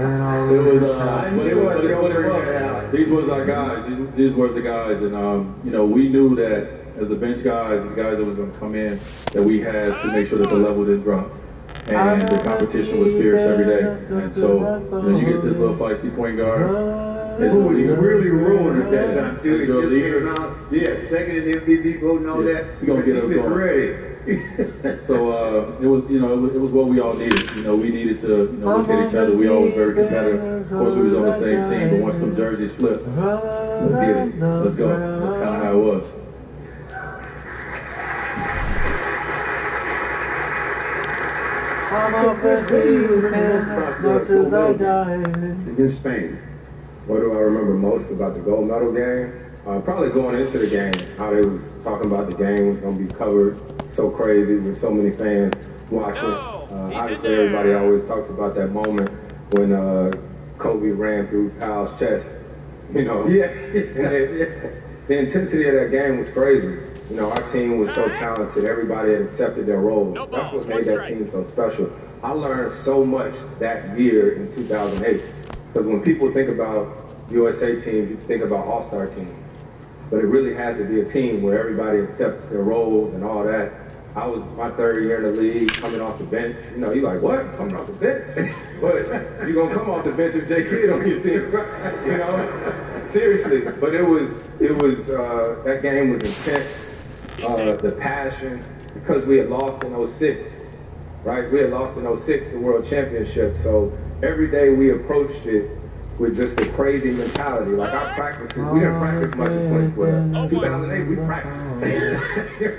It was, I knew it was gonna bring that out. these was our guys. These were the guys, and you know, we knew that as the bench guys, the guys that was going to come in, that we had to make sure that the level didn't drop, and the competition was fierce every day. And so, you know, you get this little feisty point guard. Who was really ruined at that time too. He just came out, yeah, second in MVP vote and all that. He gonna get us going. Ready. So it was, you know, it was what we all needed. You know, we needed to, you know, look at each other. We all was very competitive. Of course, we was on the same team, but once them jerseys flipped, let's get it, let's go. That's kind of how it was. Against Spain. What do I remember most about the gold medal game? Probably going into the game, how they was talking about the game was going to be covered so crazy with so many fans watching. Obviously, everybody always talks about that moment when Kobe ran through Al's chest. You know, yes. The intensity of that game was crazy. You know, our team was so talented. Everybody had accepted their roles. That's what made that team so special. I learned so much that year in 2008. Because when people think about USA teams, you think about all-star teams. But it really has to be a team where everybody accepts their roles and all that. I was my third year in the league, coming off the bench. You know, you're like, what? Coming off the bench? But you're going to come off the bench if Jay Kidd on your team. You know? Seriously. But it was that game was intense. The passion, because we had lost in 06, right? We had lost in 06 the World Championship. So every day we approached it with just a crazy mentality. Like our practices, we didn't practice much in 2012. 2008, we practiced.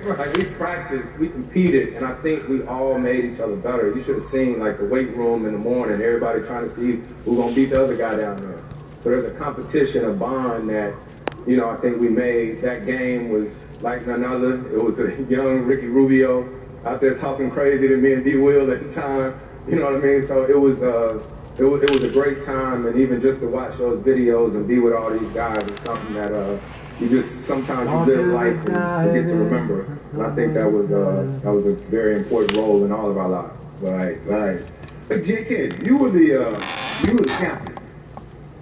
Like we practiced, we competed, and I think we all made each other better. You should have seen like the weight room in the morning, everybody trying to see who's gonna beat the other guy down there. So there's a competition, a bond that, you know, I think we made. That game was like none other. It was a young Ricky Rubio out there talking crazy to me and D. Will at the time. You know what I mean? So it was a great time, and even just to watch those videos and be with all these guys is something that you just sometimes you live life and get to remember. And I think that was a very important role in all of our lives. Right. J.K., you were the captain.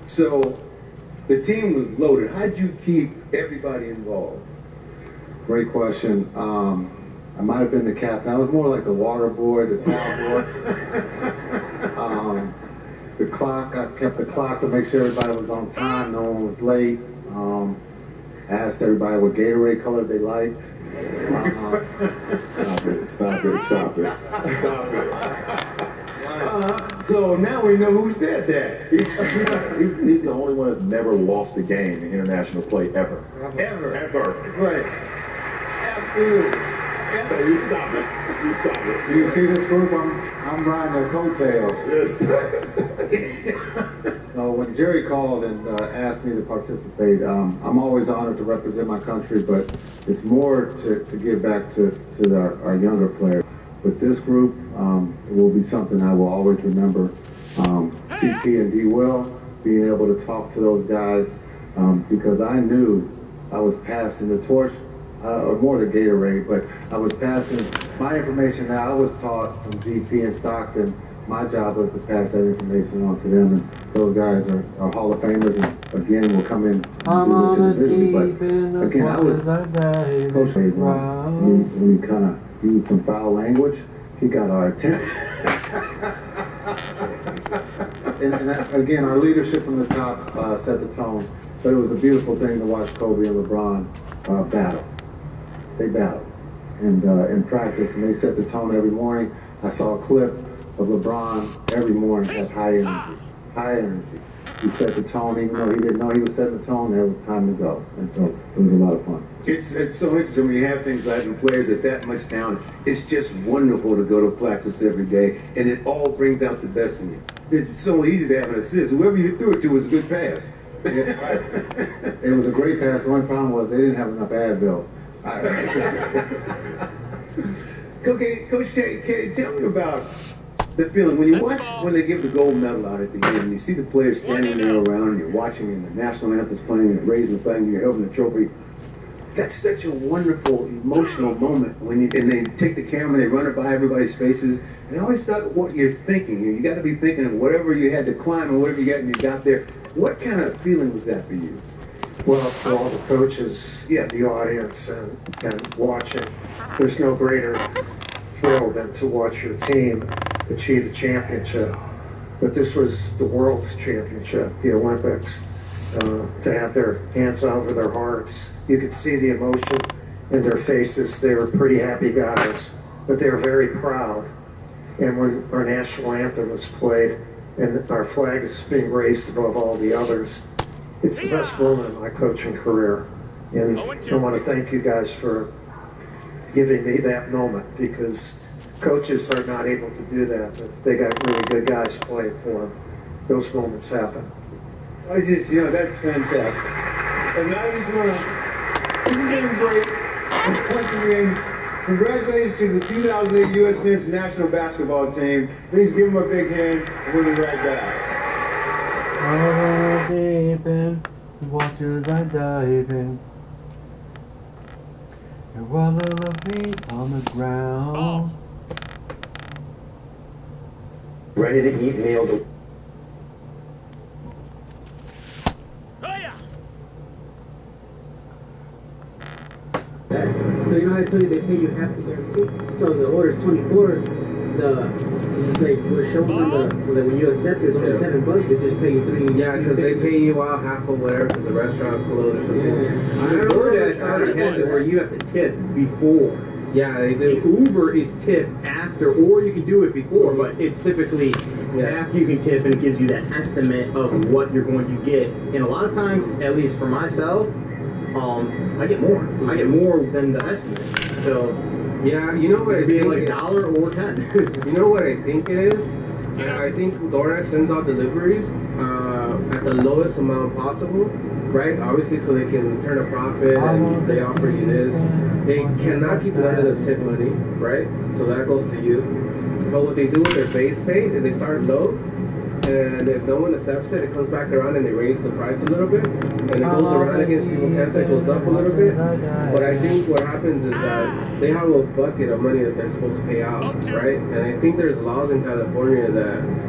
So the team was loaded. How'd you keep everybody involved? Great question. I might have been the captain. I was more like the water boy, the towel boy. The clock, I kept the clock to make sure everybody was on time, no one was late. Asked everybody what Gatorade color they liked. Stop it. So now we know who said that. He's the only one that's never lost a game in international play ever. Ever. Right. Absolutely. You stop it. You see this group? I'm riding their coattails. Yes. When Jerry called and asked me to participate, I'm always honored to represent my country, but it's more to give back to our younger players. But this group will be something I will always remember. CP and D. Will, being able to talk to those guys, because I knew I was passing the torch, or more the Gatorade, but I was passing my information that I was taught from GP and Stockton. My job was to pass that information on to them, and those guys are Hall of Famers, and again, will come in and do this individually. But again, I was Coach when he kind of used some foul language, he got our attention. and again, our leadership from the top set the tone, but it was a beautiful thing to watch Kobe and LeBron battle. They battled and in practice, and they set the tone every morning. I saw a clip of LeBron every morning had high energy. He set the tone, even though he didn't know he was setting the tone. It was time to go, and so it was a lot of fun. It's so interesting when you have things like and players at that much talent. It's just wonderful to go to practice every day, and it all brings out the best in you. It's so easy to have an assist. Whoever you threw it to was a good pass. It was a great pass. The only problem was they didn't have enough Advil. Okay, Coach K, tell me about the feeling when you watch when they give the gold medal out at the end, and you see the players standing there around, and you're watching, and the national anthem's playing, and raising the flag, and you're holding the trophy. That's such a wonderful emotional moment when and they take the camera, they run it by everybody's faces, and I always thought what you're thinking. You got to be thinking of whatever you had to climb and whatever you got and you got there. What kind of feeling was that for you? Well, for all the coaches, Yes. the audience, and watching, there's no greater thrill than to watch your team achieve a championship. But this was the World Championship, the Olympics. To have their hands over their hearts. You could see the emotion in their faces. They were pretty happy guys, but they were very proud. And when our national anthem was played and our flag is being raised above all the others, it's the best moment in my coaching career. And I want to thank you guys for giving me that moment, because coaches are not able to do that, but they got really good guys playing for them. Those moments happen. I just, that's fantastic. And now I just want to, this has been great. And once again, congratulations to the 2008 U.S. Men's National Basketball Team. Please give them a big hand, and we'll be right back. Oh, deep in waters I dive in. And while the feet on the ground. Ready to eat meal. So you know how I told you they pay you half the guarantee? So the order's 24, what shows on when you accept is only $7, they just pay you $3. Yeah, because they pay you out half of whatever because the restaurant's closed or something. Yeah. I don't DoorDash already has it where you have to tip before. Yeah, they The do. Uber is tipped after, or you can do it before, but it's typically after you can tip, and it gives you that estimate of what you're going to get. And a lot of times, at least for myself, I get more. I get more than the estimate. So Yeah, you know what? it'd be like $1 or 10. You know what I think it is? I think DoorDash sends out deliveries at the lowest amount possible, right? Obviously, so they can turn a profit and they offer you this. They cannot keep it under the tip money, right? So that goes to you. But what they do with their base pay is they start low, and if no one accepts it, it comes back around and they raise the price a little bit, and it goes around against people's heads, it goes up a little bit. But I think what happens is that they have a bucket of money that they're supposed to pay out, right? And I think there's laws in California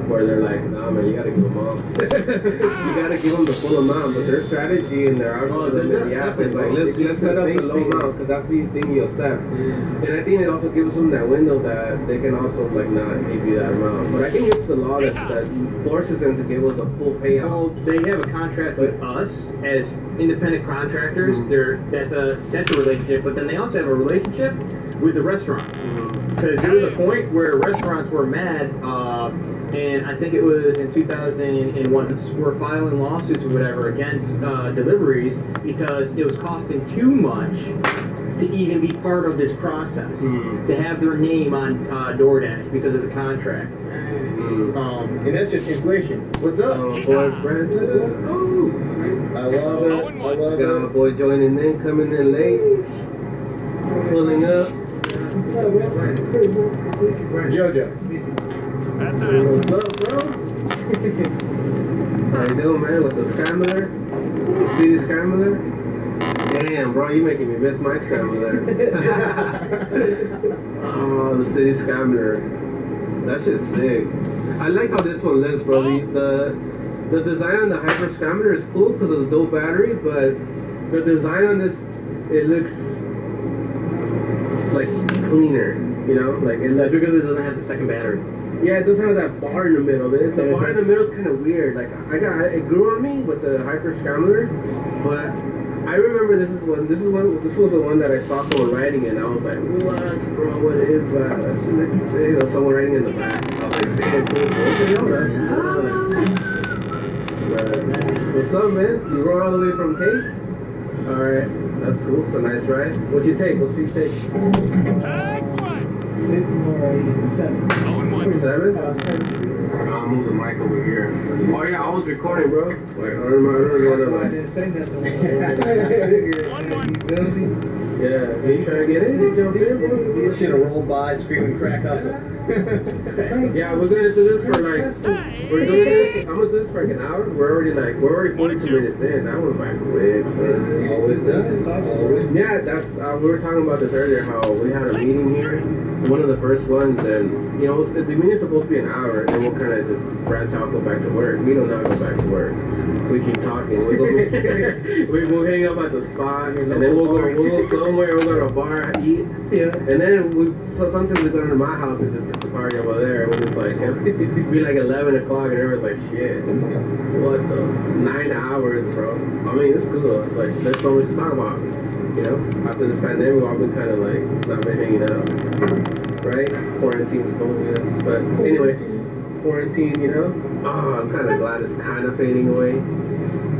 where they're like, nah, man, you gotta give them all. You gotta give them the full amount. But their strategy and their algorithm in the app is like, let's set up the low amount because that's the thing you accept. And I think it also gives them that window that they can also like not give you that amount. But I think it's the law that forces them to give us a full payout. Well, they have a contract with us as independent contractors. That's a relationship, but then they also have a relationship with the restaurant. Because there was a point where restaurants were mad, and I think it was in 2001, were filing lawsuits or whatever against deliveries because it was costing too much to even be part of this process, to have their name on DoorDash because of the contract. And that's just inflation. What's up? Boy, Brandon. Oh, I love it. I love it. Got my boy joining in, coming in late, pulling up. What's up, man? JoJo. What's up, bro? How you doing, man? With the scrambler? The city scrambler? Damn, bro, you making me miss my scrambler. Oh, the city scrambler. That shit's sick. I like how this one lives, bro. The design on the Hyper Scrambler is cool because of the dual battery, but the design on this, it looks like cleaner, you know? Like it looks, That's because it doesn't have the second battery. yeah, it doesn't have that bar in the middle. The bar in the middle is kind of weird. Like it grew on me with the Hyper Scrambler, but I remember this was the one that I saw someone writing in. I was like, what, bro? What is that? That shit looks sick. You know, someone writing in the back. I was like, damn, cool. That's nuts. But, what's up, man? You rode all the way from Cape? All right, that's cool. It's a nice ride. What'd you take? What's your take? 7. 7? I'll move the mic over here. Oh yeah, I was recording, bro. Like, I don't know. I didn't say nothing. Yeah, he trying to get in, he jumped in, bro. Should have rolled by screaming crack hustle. Yeah, we're gonna do this for like, we're doing this, I'm gonna do this for like an hour. We're already 42 minutes in. That went by quick, son. Always does. Always. Yeah, that's, we were talking about this earlier, how we had a meeting here, one of the first ones, and, you know, the meeting's supposed to be an hour, and then we'll kind of just branch out, go back to work. We do not go back to work. We keep talking. We'll hang up at the spot, and then we'll go somewhere, we'll go to a bar, eat, and then sometimes we go to my house and just the party over there when it's like it'd be like 11 o'clock and everyone's like, shit, what the 9 hours, bro. I mean, it's cool. It's like there's so much to talk about, you know. After this pandemic, we've all been kind of like not been hanging out, right? Quarantine supposedly is, but anyway, quarantine, you know. Oh, I'm kind of glad it's kind of fading away.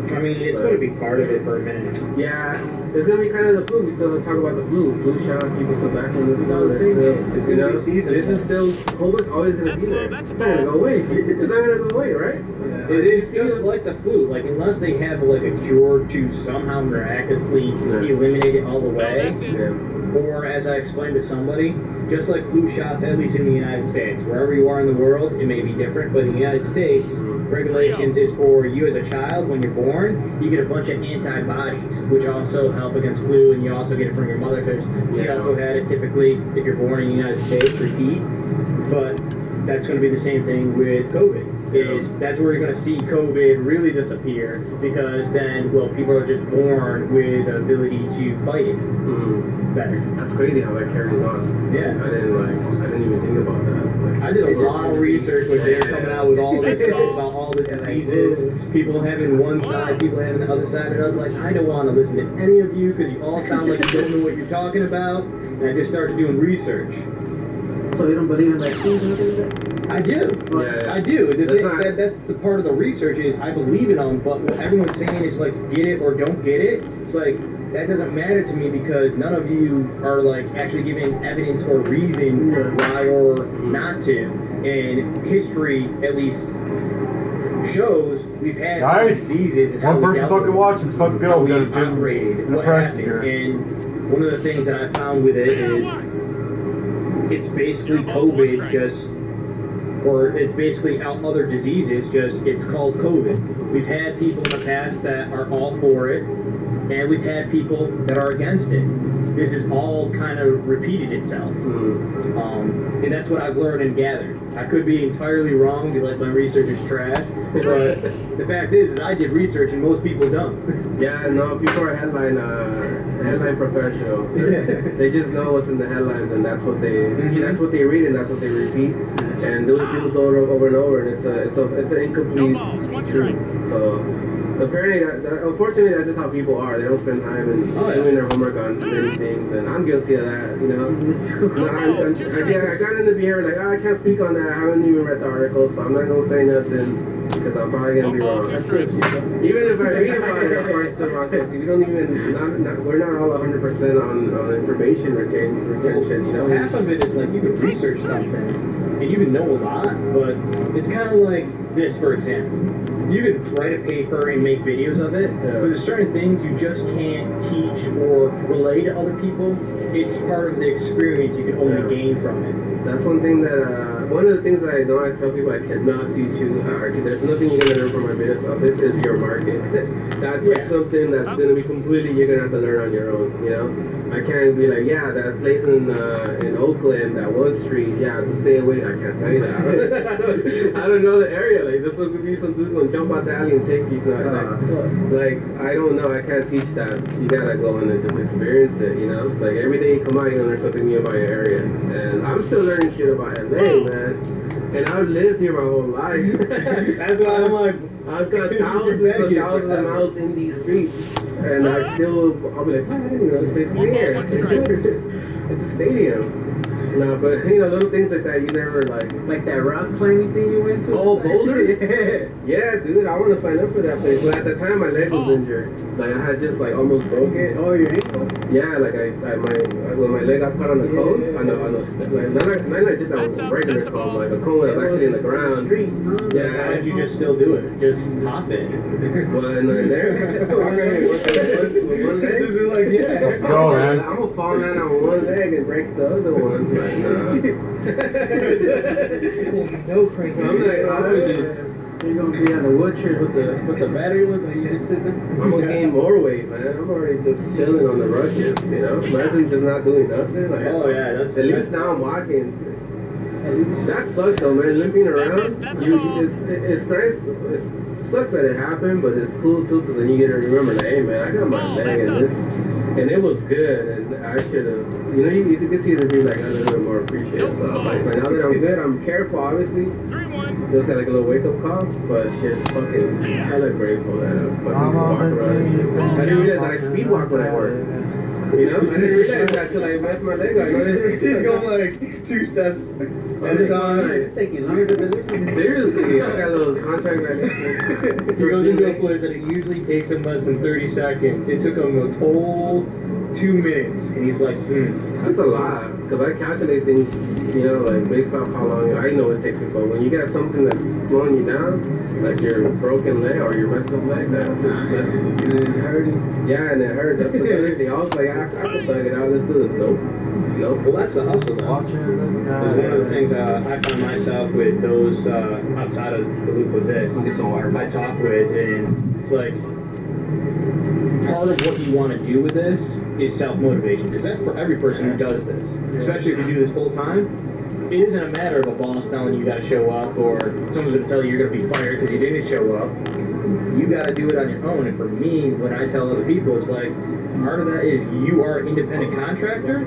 I mean, it's going to be part of it for a minute. Yeah, it's going to be kind of the flu. We still have to talk about the flu. Flu shots, people still back from the flu. It's all the same shit. It's going to be season. This is still, COVID's always going to be there. It's not going to go away. It's not going to go away, right? Yeah. It's just like the flu. Like, unless they have like a cure to somehow miraculously eliminate it all the way, or as I explained to somebody, just like flu shots, at least in the United States, wherever you are in the world, it may be different, but in the United States, regulations is for you as a child, when you're born, you get a bunch of antibodies, which also help against flu, and you also get it from your mother, because she also had it typically if you're born in the United States, repeat. But that's going to be the same thing with COVID. That's where you're going to see COVID really disappear, because then, well, people are just born with the ability to fight it better. That's crazy how that carries on. Yeah. I didn't even think about that. Like, I did a lot of research when they were coming out with all this stuff about all the diseases, people having one side, people having the other side, and I was like, I don't want to listen to any of you because you all sound like you don't know what you're talking about, and I just started doing research. So you don't believe in vaccines and everything? I do. I do. That's the part of the research is I believe in them, but what everyone's saying is like get it or don't get it. It's like that doesn't matter to me because none of you are like actually giving evidence or reason why or not to. And history, at least, shows we've had diseases and how one person fucking watching this fucking go. We operated, what happened. And one of the things that I found with it is it's basically COVID, or it's basically other diseases, just it's called COVID. We've had people in the past that are all for it, and we've had people that are against it. This has all kind of repeated itself. And that's what I've learned and gathered. I could be entirely wrong, be like my research is trash, but the fact is I did research and most people don't. Yeah, no, people are headline professionals. They just know what's in the headlines, and that's what they read and that's what they repeat. And those people do it over and over, and it's an incomplete truth. So apparently, unfortunately, that's just how people are. They don't spend time in doing their homework on many things, and I'm guilty of that. You know, I got into behavior like, I can't speak on that. I haven't even read the article, so I'm not gonna say nothing because I'm probably gonna be wrong. Even if I read about it, I'm probably still wrong because we don't even we're not all 100% on information retention. You know, half of it is like you can research something and you can know a lot, but it's kind of like this, for example. You could write a paper and make videos of it, but there's certain things you just can't teach or relay to other people. It's part of the experience you can only gain from it. That's one thing that, one of the things that I know I tell people I cannot teach you, there's nothing you're going to learn from my videos of this is your market. That's like something that's going to be completely, you're going to have to learn on your own, you know? I can't be like, yeah, that place in Oakland, that one street, yeah, stay away. I can't tell you that. I don't know the area. Like, this could be some dude going to jump out the alley and take you. Like, I don't know. I can't teach that. You got to go in and just experience it, you know? Like, every day you come out, you're going to learn something new about your area. And I'm still learning shit about LA, man. And I've lived here my whole life. That's why I'm like, I've got thousands and thousands of miles in these streets. And I'll be like, I didn't know this place was here. It's a stadium. No, but little things like that you never like that rock climbing thing you went to. Oh, boulders? Yeah, dude, I want to sign up for that place. But at the time, my leg was injured. Like I had just like almost broke it. Oh, your ankle? Yeah, like when my leg got caught on the cone, on the not like just a regular cone, like a cone that was actually in the ground. Yeah, how did you just still do it? Just hop it. Well, and there, with one leg. Just like, yeah. Go, man. I'm gonna fall down on one leg and break the other one. Like, nah. No, Frank. I'm like, I would just. You're gonna be on the wheelchair with the battery with you just sit there. I'm gonna gain more weight, man. I'm already just chilling on the rushes, you know. Imagine just not doing nothing. Like, Oh yeah, that's at least now I'm walking. That sucks though, man. Limping around, it's nice. It sucks that it happened, but it's cool too because then you get to remember that, hey man, I got my leg and it was good, and I should have. You know, you can see the be like a little bit more appreciative. So I was like, now that I'm good, I'm careful, obviously. Just got like a little wake up call, but shit, fucking hella grateful that I fucking walk around and shit. I didn't realize that I speed walk when I work. You know, I didn't realize that till I messed my leg up. She's going like 2 steps at a time. It's taking longer to deliver. Seriously, I got a little contract right now. He goes into a place that it usually takes him less than 30 seconds. It took him a whole 2 minutes, and he's like, That's a lot, because I calculate things, you know, like based off how long I know it takes me. But when you got something that's slowing you down, like your broken leg or your messed up leg, that's messes with you. And it hurting. Yeah, and it hurts. That's the other thing. I was like, I can thug it out. Let's do this. Nope. well, that's the hustle, though. Because one of the things I find myself with those outside of the loop of this, Get some water. I talk with, and it's like part of what you want to do with this is self-motivation, because that's for every person who does this, especially if you do this full time. It isn't a matter of a boss telling you got to show up, or someone's going to tell you you're going to be fired because you didn't show up. You got to do it on your own. And for me, when I tell other people, it's like part of that is you are an independent contractor,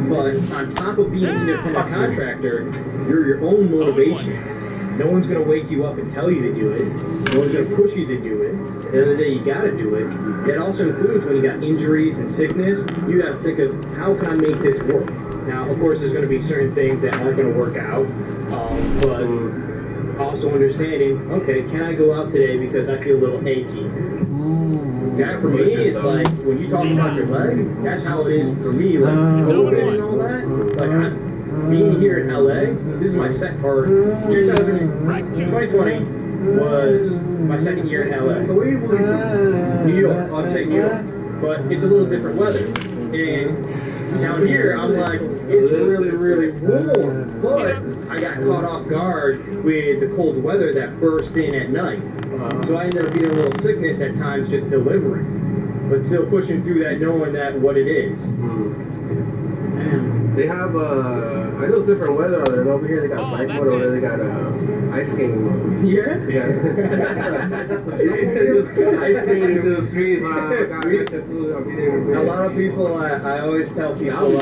but on top of being an independent contractor, you're your own motivation. No one's going to wake you up and tell you to do it. No one's going to push you to do it. At the end of the day, you got to do it. That also includes when you got injuries and sickness, you got to think of how can I make this work? Now, of course, there's going to be certain things that aren't going to work out, but also understanding, okay, can I go out today because I feel a little achy? That for me is like, when you talk about your leg, that's how it is for me, like COVID and all that. It's like, being here in LA, this is my or 2020 was my second year in LA. New York, upstate New York. But it's a little different weather. And down here, I'm like, it's really, really warm. But I got caught off guard with the cold weather that burst in at night. So I ended up getting a little sickness at times just delivering. But still pushing through that, knowing that what it is. They have, I know it's different weather out there, and over here they got bike mode, over there they got ice skating mode. Yeah? Just ice skating through the streets. A lot of people, I always tell people,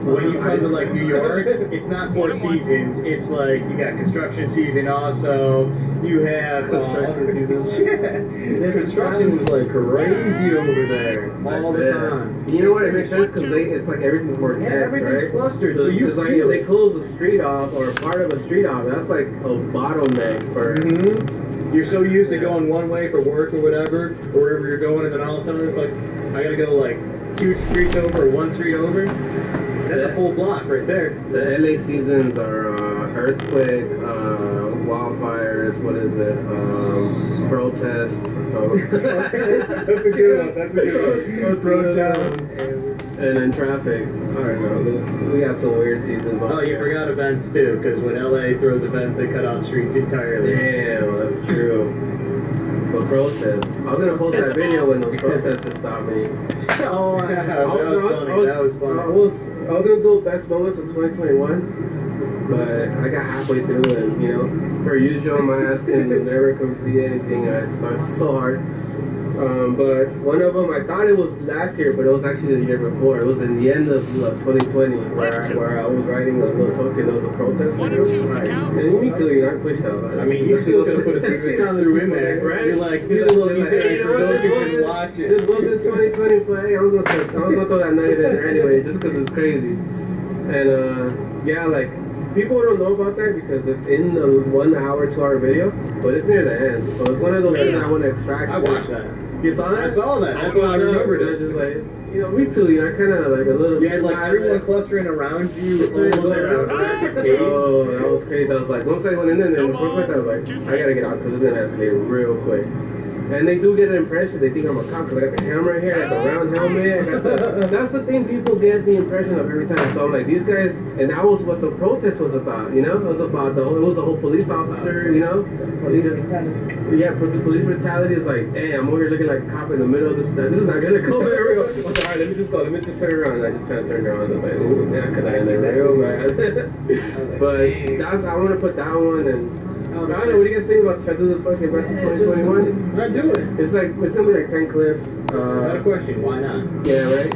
when you come to like New York, it's not 4 seasons. It's like you got construction season also. You have Construction season. Yeah, the construction is like crazy over there all the time. You know what? It makes sense because it's like everything's more dense, everything's right? clustered, so you it's like if they close the street off or part of a street off, that's like a bottleneck for. You're so used to going one way for work or whatever, or wherever you're going, and then all of a sudden it's like, I gotta go like 2 streets over or 1 street over. That's a full block right there. The LA seasons are earthquake, wildfires, what is it? Protest. That's a good one. That's a good one. Protest. And then traffic. I don't know. We got some weird seasons. Oh, you forgot events too, because when LA throws events, they cut off streets entirely. Damn, that's true. But protests. I was gonna post that video when those protesters stopped me. Oh, that was funny. I was gonna do best moments of 2021, but I got halfway through and, you know, per usual, my ass can never complete anything. It's so hard. But one of them, I thought it was last year, but it was actually the year before. It was in the end of 2020 where I was writing a little token. There was a protest. And me too, you know, I pushed out. I mean, you still could have put a through in there. Right? You're like, here's a little Easter egg for those who can watch it. This wasn't 2020, but hey, I was gonna throw that nugget in there anyway, just because it's crazy. And yeah, like, people don't know about that because it's in the 1 hour, 2 hour video, but it's near the end. So it's one of those things I want to extract. I watched that. You saw that? I saw that. That's why I remembered it. Just like, me too. I kind of like a little. You had like everyone clustering around you. Almost around rapid pace. Oh, that was crazy. I was like, once I went in there, and the first I was like, I gotta get out because it's gonna escalate real quick. And they do get an impression. They think I'm a cop because I got the camera here, I got the round helmet. That's the thing people get the impression of every time. So I'm like, these guys, and that was what the protest was about. It was about the whole police officer. Police brutality is like, damn, I'm over here looking like a cop in the middle of this. This is not gonna go very well. I was like, all right, let me just go. Let me just turn around. And I just kind of turned around. I was like, ooh, man, I could have ended real bad. But I want to put that one and. I don't know, what do you guys think about, should I do the fucking rest of 2021? I'd do it. It's gonna be like 10 clip. Not a question, why not? Yeah, right?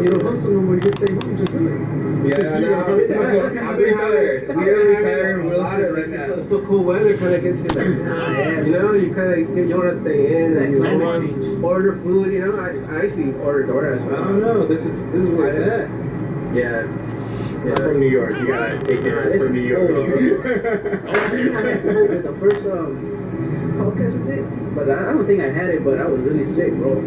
You don't hustle no more, you just stay home, just do it. Yeah, I've been tired. I'm retired. It's so cool weather kind of gets you like, you kind of, you want to stay in and you order food, I actually ordered DoorDash. I don't know, this is where it's at. Yeah. I'm from New York. You gotta take the rest from New York. I had COVID the first podcast we did, but I don't think I had it. But I was really sick, bro.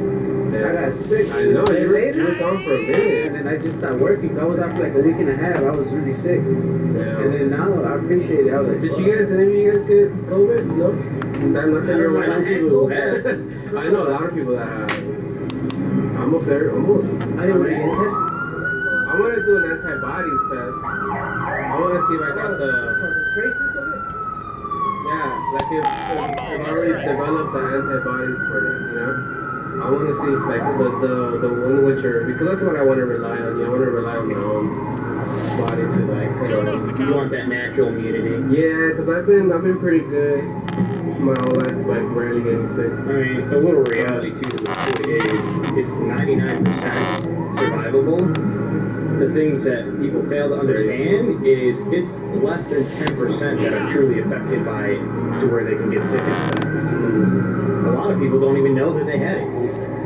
Yeah. I got sick. I know you were gone for a minute, and then I just stopped working. I was out for like a week and a half. I was really sick, and then now I appreciate it. I was like, any of you guys get COVID? No. That's not that I had people had. I know a lot of people that have. Almost there. Almost. I didn't want to get tested. I want to do an antibodies test. I want to see if I got the traces of it. Yeah, like if I already developed the antibodies for it, I want to see like the one which because that's what I want to rely on. I want to rely on my own body to like kind of. You want that natural immunity. Yeah, because I've been pretty good my whole life, like rarely getting sick. I mean, the little reality too of it is it's 99% survivable. The things that people fail to understand is it's less than 10% that are truly affected by it to where they can get sick and die. A lot of people don't even know that they had it.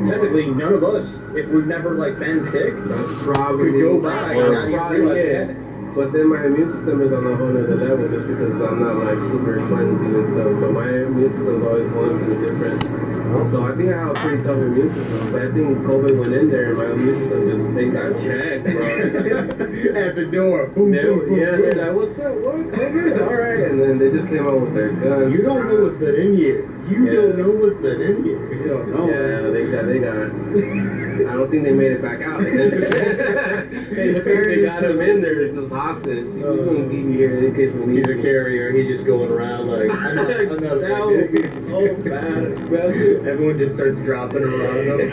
Technically, none of us, if we've never been sick, could go by and not even realize they had it. But then my immune system is on a whole nother level just because I'm not super cleansing and stuff. So my immune system is always going through different. So I think I have a pretty tough immune system. So I think COVID went in there and my immune system they got checked, bro. At the door. Boom, they're like, what's up? What? COVID? All right. And then they just came out with their guns. You don't know what's been in here. You don't know what's been in here. You don't know. Yeah, they got. I don't think they made it back out. They got him in there just hostage. He's gonna keep you here in case we need. He's a carrier. He's just going around like I'm not that would be so bad. Everyone just starts dropping around him.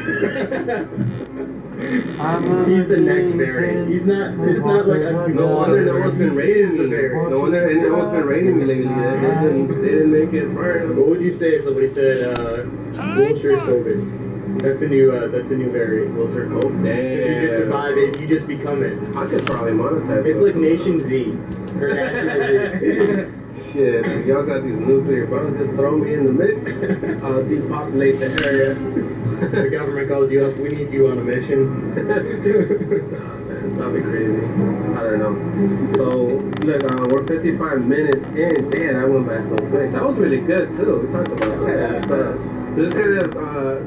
He's the next variant. He's not. It's not like no wonder no one's been raiding me. No wonder no one's been raiding me lately. They didn't make it part. What would you say if somebody said bullshit COVID? That's a new variant. Bullshit COVID. Damn. If you just survive it, you just become it. I could probably monetize. It's like Nation Z. Or Nation Shit, if y'all got these nuclear bombs, just throw me in the mix. I'll depopulate the area. The government calls you up, we need you on a mission. That'll be crazy. I don't know. So, look, we're 55 minutes in. Damn, that went by so quick. That was really good, too. We talked about some cool stuff. So this kind of,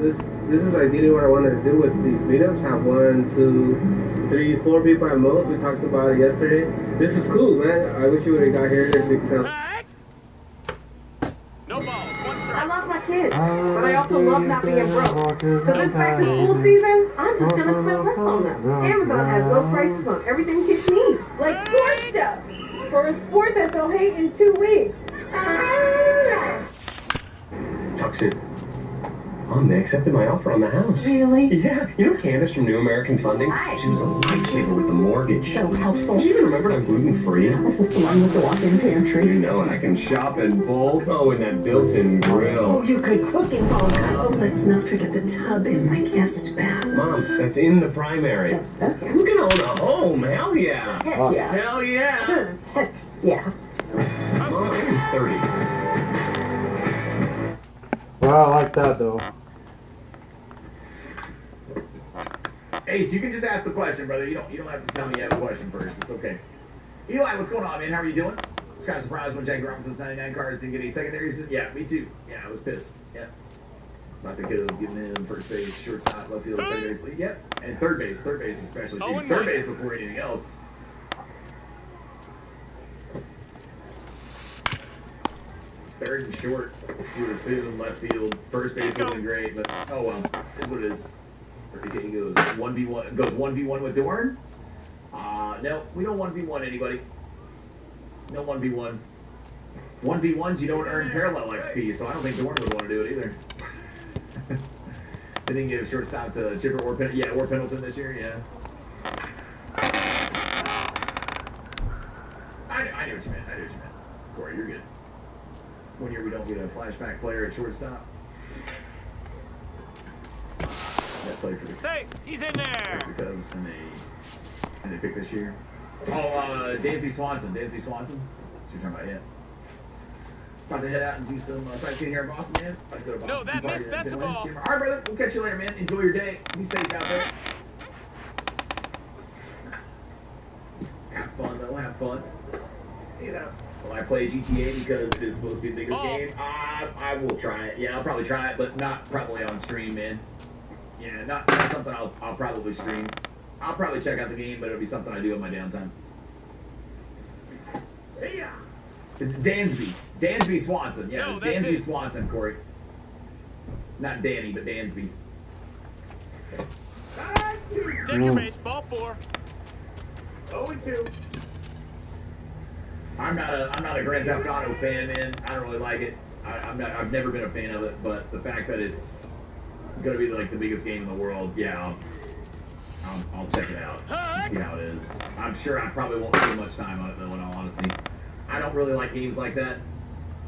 this is ideally what I wanted to do with these meetups. Have 1, 2, 3, 4 people at most. We talked about it yesterday. This is cool, man. I wish you would have got here. I love my kids, but I also love not being broke. So this back to school season, I'm just gonna spend less on them. Amazon has low prices on everything kids need, like sports stuff, for a sport that they'll hate in 2 weeks. Tuxedo. Mom, they accepted my offer on the house. Really? Yeah. You know Candace from New American Funding? Hi. She was a lifesaver with the mortgage. So helpful. She even remembered I'm gluten-free. Is this the one with the walk-in pantry? You know, and I can shop in bulk. Oh, and that built-in grill. Oh, you could cook in bulk. Oh, let's not forget the tub in my guest bath. Mom, that's in the primary. Okay. We're gonna own a home. Hell yeah. Heck yeah. Hell yeah. Heck yeah. Mom, I'm 30. Well, I like that though. Hey, so you can just ask the question, brother. You don't have to tell me you have a question first. It's okay. Eli, what's going on, man? How are you doing? I was kind of surprised when Jackie Robinson's 99 cars didn't get any secondaries. Yeah, me too. Yeah, I was pissed. Yeah. Thought they could have given him first base, shortstop, left field, second base. Yep, and third base especially too. Third base before anything else. Third and short, you would assume left field. First base would have been great, but oh well, is what it is. He goes 1v1, goes 1v1 with Dorn. No, we don't 1v1 anybody. No 1v1. 1v1s, you don't earn parallel XP, so I don't think Dorn would want to do it either. They didn't give shortstop to Chipper or Pendleton. Yeah, or Pendleton this year, yeah. I knew what you meant. Corey, you're good. 1 year we don't get a flashback player at shortstop. That play for the he's in there. The Cubs, and they pick this year. Oh, Dansby Swanson. What you're talking about, yeah. About to head out and do some sightseeing here in Boston, man. About to go to Boston. No, that missed. That's a ball. All right, brother. We'll catch you later, man. Enjoy your day. Be safe out there. Have fun, though. Have fun. You know. Will I play GTA because it is supposed to be the biggest game? I will try it. Yeah, I'll probably try it, but not probably on stream, man. Yeah, not something I'll probably stream. I'll probably check out the game, but it'll be something I do in my downtime. Yeah. It's Dansby Swanson. Yeah, it's Dansby Swanson, Corey. Not Danny, but Dansby. Take your base, ball 4. 0-2. I'm not a Grand Theft Auto fan, man. I don't really like it. I've never been a fan of it, but the fact that it's gonna be like the biggest game in the world, yeah, I'll check it out and see how it is. I'm sure I probably won't spend much time on it though, in all honesty. I don't really like games like that.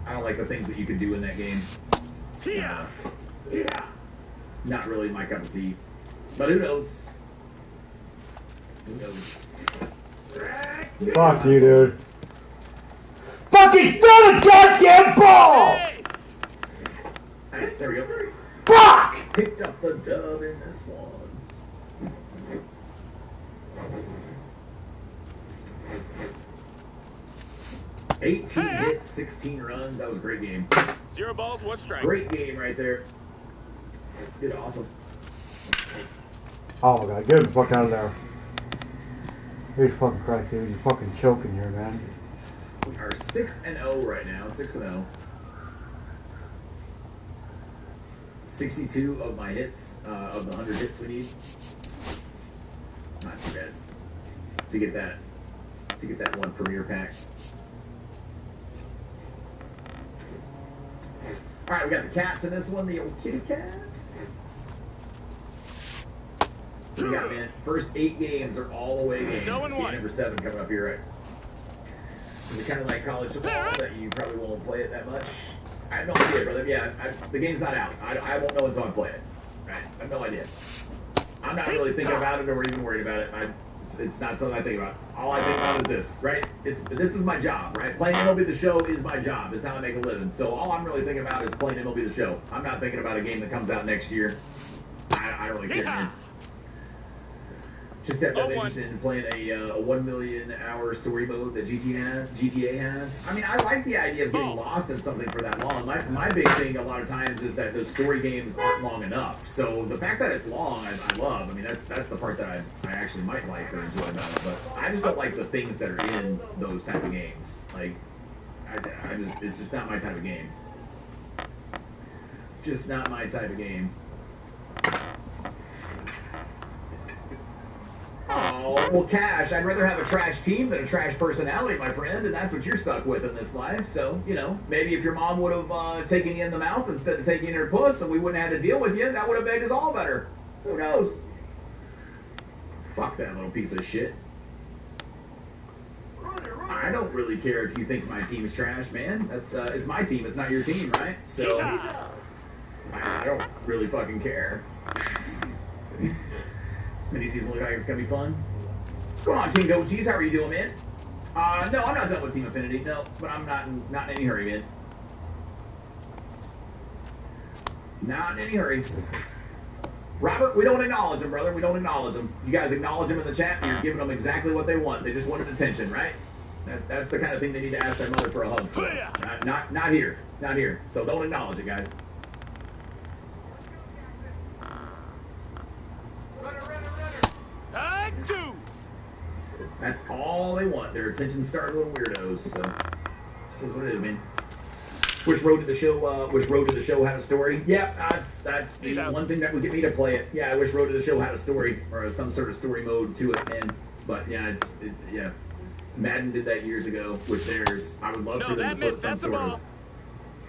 I don't like the things that you can do in that game. Yeah. Not really my cup of tea. But who knows? Who knows? Fuck you, dude. Fucking throw the goddamn ball! Nice, there we go. Fuck! Picked up the dub in this one. Hits, 16 runs. That was a great game. 0 balls, 1 strike. Great game right there. Did awesome. Oh my god, get him the fuck out of there. Jesus fucking Christ, dude. You're fucking choking here, man. We are 6-0 right now. 6-0. 62 of my hits, of the 100 hits we need. Not too bad. To get that one premier pack. All right, we got the cats in this one, the old kitty cats. So we got, man, first 8 games are all away games. Game number 7 coming up here, right? Is it kind of like college football that you probably won't play it that much? I have no idea, brother. Yeah, the game's not out. I won't know until I play it. Right? I have no idea. I'm not really thinking about it or even worried about it. It's not something I think about. All I think about is this, right? This is my job, right? Playing MLB The Show is my job. It's how I make a living. So all I'm really thinking about is playing MLB The Show. I'm not thinking about a game that comes out next year. I don't really care, man. Just have no interest in playing a 1 million hour story mode that GTA has. I mean, I like the idea of getting lost in something for that long. My big thing a lot of times is that those story games aren't long enough. So the fact that it's long, I love. I mean, that's the part that I actually might like or enjoy about it. But I just don't like the things that are in those type of games. Like, it's just not my type of game. Just not my type of game. Oh, well, Cash, I'd rather have a trash team than a trash personality, my friend, and that's what you're stuck with in this life. So, you know, maybe if your mom would have taken you in the mouth instead of taking you in her puss and we wouldn't have had to deal with you, that would have made us all better. Who knows? Fuck that little piece of shit. I don't really care if you think my team is trash, man. It's my team, it's not your team, right? So, I don't really fucking care. This mini-season looks like it's going to be fun. What's going on, King Goat Cheese? How are you doing, man? No, I'm not done with Team Affinity. No, but I'm not in any hurry, man. Not in any hurry. Robert, we don't acknowledge them, brother. We don't acknowledge them. You guys acknowledge them in the chat, and you're giving them exactly what they want. They just wanted attention, right? That's the kind of thing they need to ask their mother for a hug for. Not here. Not here. So don't acknowledge it, guys. That's all they want. Their attention-starved little weirdos. So this is what it is, man. Wish Road to the Show had a story. Yeah, that's the one thing that would get me to play it. Yeah, I wish Road to the Show had a story or some sort of story mode to it, man. But yeah, yeah. Madden did that years ago with theirs. I would love for them to put some sort of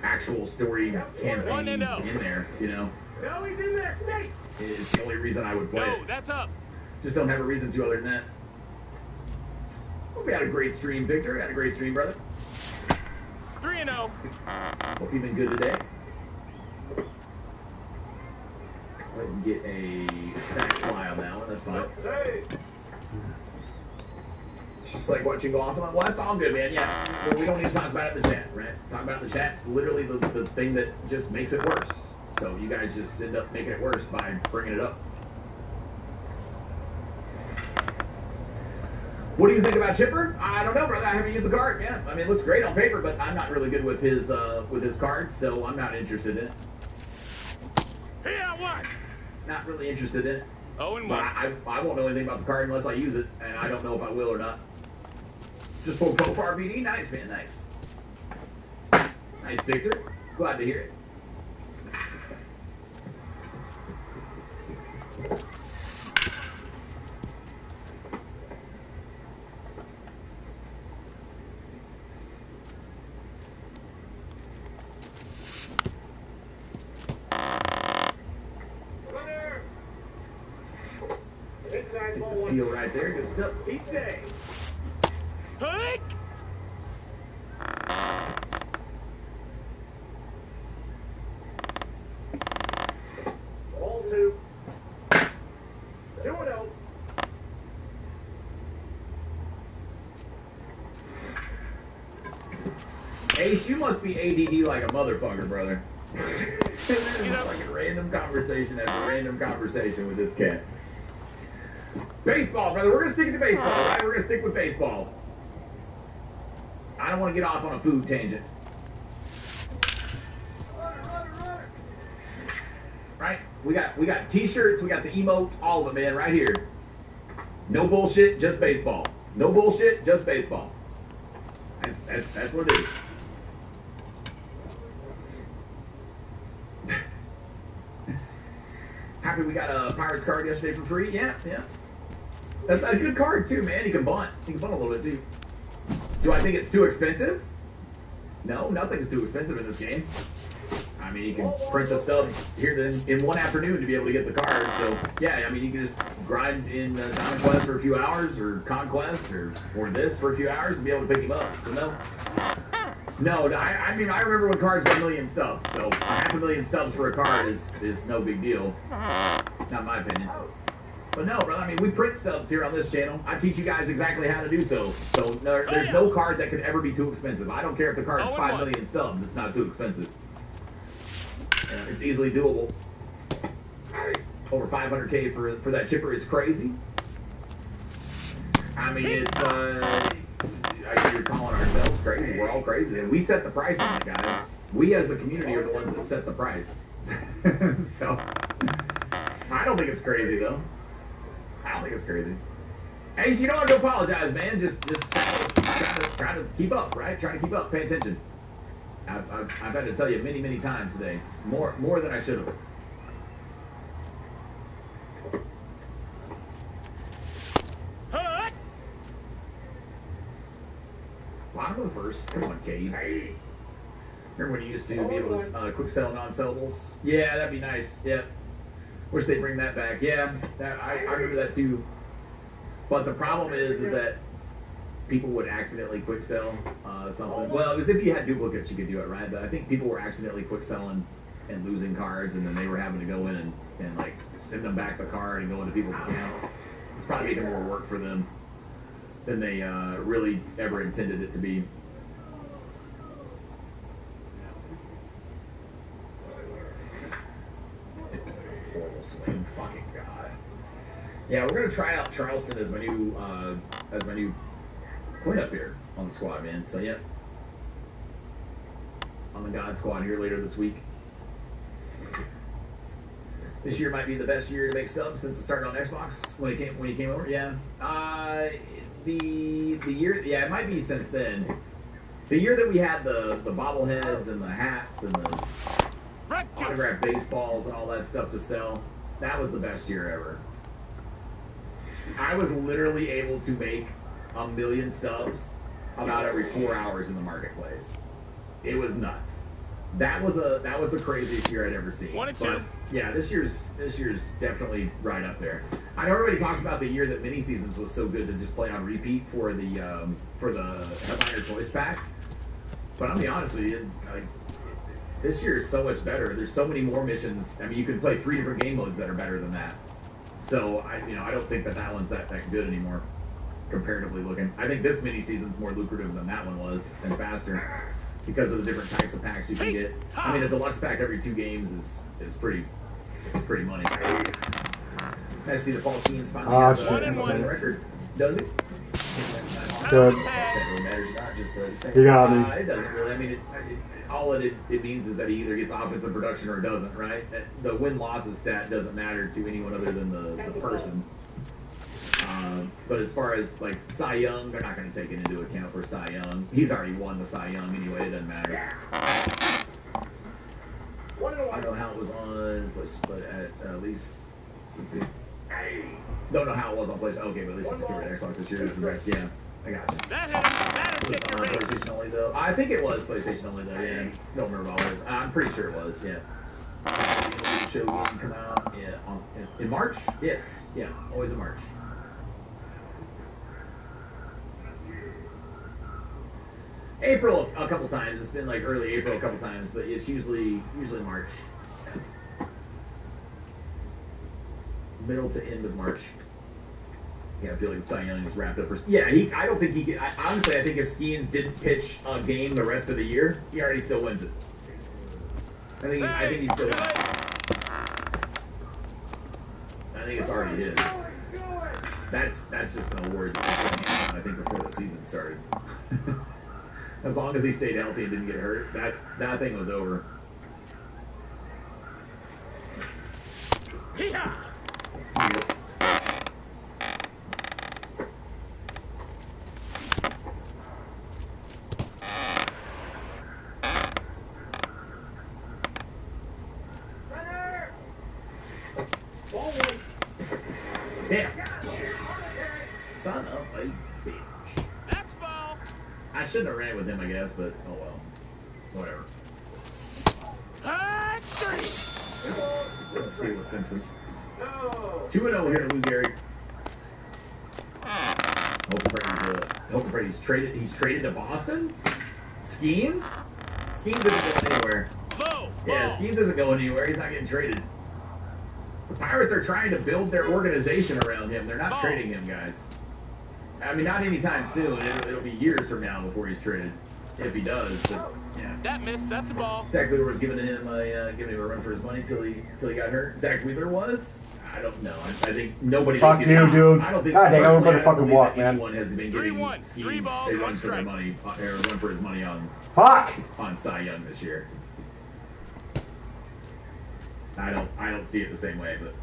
actual story campaign in there, you know. No, he's in there. Safe. It's the only reason I would play it. No, that's up. Just don't have a reason to other than that. Well, we had a great stream, Victor. We had a great stream, brother. 3-0. Hope you've been good today. Go ahead and get a sack fly on that one. That's fine. It's just like watching golf. Well, that's all good, man. Yeah. Well, we don't need to talk about it in the chat, right? Talk about it in the chat's literally the thing that just makes it worse. So you guys just end up making it worse by bringing it up. What do you think about Chipper? I don't know, brother. I haven't used the card. Yeah, I mean, it looks great on paper, but I'm not really good with his cards, so I'm not interested in it. Here, what? Not really interested in it. 0-1. But I won't know anything about the card unless I use it, and I don't know if I will or not. Just for Profar BD? Nice, man. Nice. Nice, Victor. Glad to hear it. Take the steal right there. Good stuff. He's safe. Hike. Ball 2. 2-0. Ace, you must be ADD like a motherfucker, brother. It's like a random conversation after random conversation with this cat. Baseball, brother. We're going to stick to baseball, right? We're going to stick with baseball. I don't want to get off on a food tangent. Right? We got t-shirts, we got the emote, all of it, man, right here. No bullshit, just baseball. No bullshit, just baseball. That's what it is. Happy we got a Pirates card yesterday for free. Yeah. That's a good card too, man. He can bunt. He can bunt a little bit too. Do I think it's too expensive? No, nothing's too expensive in this game. I mean, you can print the stubs here in one afternoon to be able to get the card. So yeah, I mean, you can just grind in Diamond Quest for a few hours, or Conquest, or this for a few hours, and be able to pick him up. So no. I mean, I remember when cards were 1 million stubs. So 500,000 stubs for a card is no big deal. Not my opinion. But no, brother, I mean, we print stubs here on this channel. I teach you guys exactly how to do so. So there's no card that could ever be too expensive. I don't care if the card is 5 million stubs. It's not too expensive. It's easily doable. Over 500K for that chipper is crazy. I mean, you're calling ourselves crazy. We're all crazy. And we set the price on it, guys. We as the community are the ones that set the price. So, I don't think it's crazy, though. I don't think it's crazy. Hey, you don't have to apologize, man. Just try to keep up, right? Try to keep up. Pay attention. I've had to tell you many, many times today. More than I should have. Bottom of the first. Come on, Cade. Remember when you used to be able to quick sell non-sellables? Yeah, that'd be nice. Yeah. Wish they'd bring that back. Yeah, I remember that too. But the problem is that people would accidentally quick sell something. Well, it was if you had duplicates, you could do it, right? But I think people were accidentally quick selling and losing cards, and then they were having to go in and like send them back the card and go into people's accounts. It's probably making more work for them than they really ever intended it to be. Horrible swing, fucking god. Yeah, we're gonna try out Charleston as my new cleanup here on the squad, man. So yeah, on the God squad here later this week. This year might be the best year to make subs since it started on Xbox when he came over. Yeah, the year, yeah, it might be since then. The year that we had the bobbleheads and the hats and the autographed baseballs and all that stuff to sell, that was the best year ever. I was literally able to make 1 million stubs about every 4 hours in the marketplace. It was nuts. That was the craziest year I'd ever seen. But yeah, this year's definitely right up there. I know everybody talks about the year that mini seasons was so good to just play on repeat for the Headliner Choice Pack. But I'll be honest with you, this year is so much better. There's so many more missions. I mean, you can play 3 different game modes that are better than that. So I don't think that one's that good anymore, comparatively looking. I think this mini season's more lucrative than that one was and faster because of the different types of packs you can get. I mean, a deluxe pack every 2 games is pretty money. I see the Paul Skeens finally has a record. Does it? Good. You got me. It doesn't really. I mean, all it means is that he either gets offensive production or doesn't, right? The win-losses stat doesn't matter to anyone other than the person. But as far as like Cy Young, they're not going to take it into account for Cy Young. He's already won the Cy Young anyway. It doesn't matter. I don't know how it was on, but at least since he don't know how it was on PlayStation. Okay, but at least it's covered Xbox this year is the best. Yeah, I got you. It was on PlayStation only though. I think it was PlayStation only though. Yeah, don't remember all it was. I'm pretty sure it was. Yeah. Show game come out. Yeah, in March. Yes. Yeah, always in March. April a couple times. It's been like early April a couple times, but it's usually March. Middle to end of March. Yeah, I feel like Cy Young is wrapped up for. Yeah, I don't think he could. Honestly, I think if Skeens didn't pitch a game the rest of the year, he already still wins it. I think he still wins. I think it's already his. That's just an award that was going on, I think, before the season started. As long as he stayed healthy and didn't get hurt, that thing was over. Yeah. Damn. Son of a bitch. That's ball. I shouldn't have ran with him, I guess, but oh well. Whatever. Let's see with Simpson. 2-0 here to Lou Gehrig. Hope Brady's traded. He's traded to Boston. Skeens isn't going anywhere. Yeah, Skeens isn't going anywhere. He's not getting traded. The Pirates are trying to build their organization around him. They're not trading him, guys. I mean, not anytime soon. It'll be years from now before he's traded, if he does. But yeah, That missed. That's a ball. Zach Wheeler was giving him a run for his money till he got hurt. Zach Wheeler was. I don't know. I think nobody. Fuck you, dude. I don't think. God dang, I everybody fucking walk, man. Anyone has been giving Skeens a run for their money, or a run for his money on Cy Young this year. I don't see it the same way, but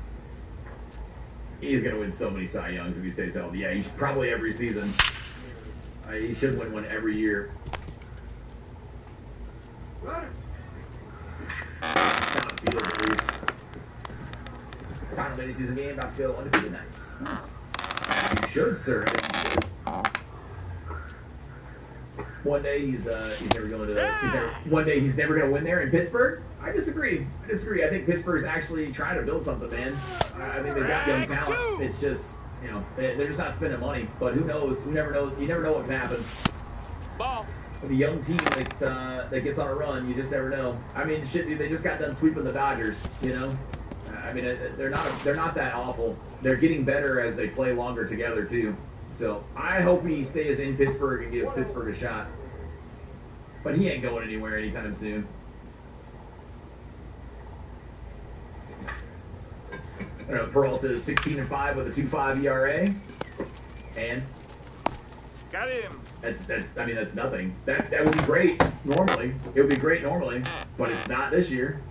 he's gonna win so many Cy Youngs if he stays healthy. Yeah, he's probably every season. He should win one every year. Final mini season game about to go undefeated. Nice. You should, sir. One day he's never going to. One day he's never going to win there in Pittsburgh. I disagree. I think Pittsburgh's actually trying to build something, man. I think they've got young talent. It's just, they're just not spending money. But who knows? You never know what can happen. Ball. With a young team that gets on a run, you just never know. I mean, shit, they just got done sweeping the Dodgers. I mean, they're not that awful. They're getting better as they play longer together too. So I hope he stays in Pittsburgh and gives Pittsburgh a shot. But he ain't going anywhere anytime soon. Peralta is 16-5 with a 2.5 ERA, and got him. That's nothing. That would be great normally. It would be great normally, but it's not this year.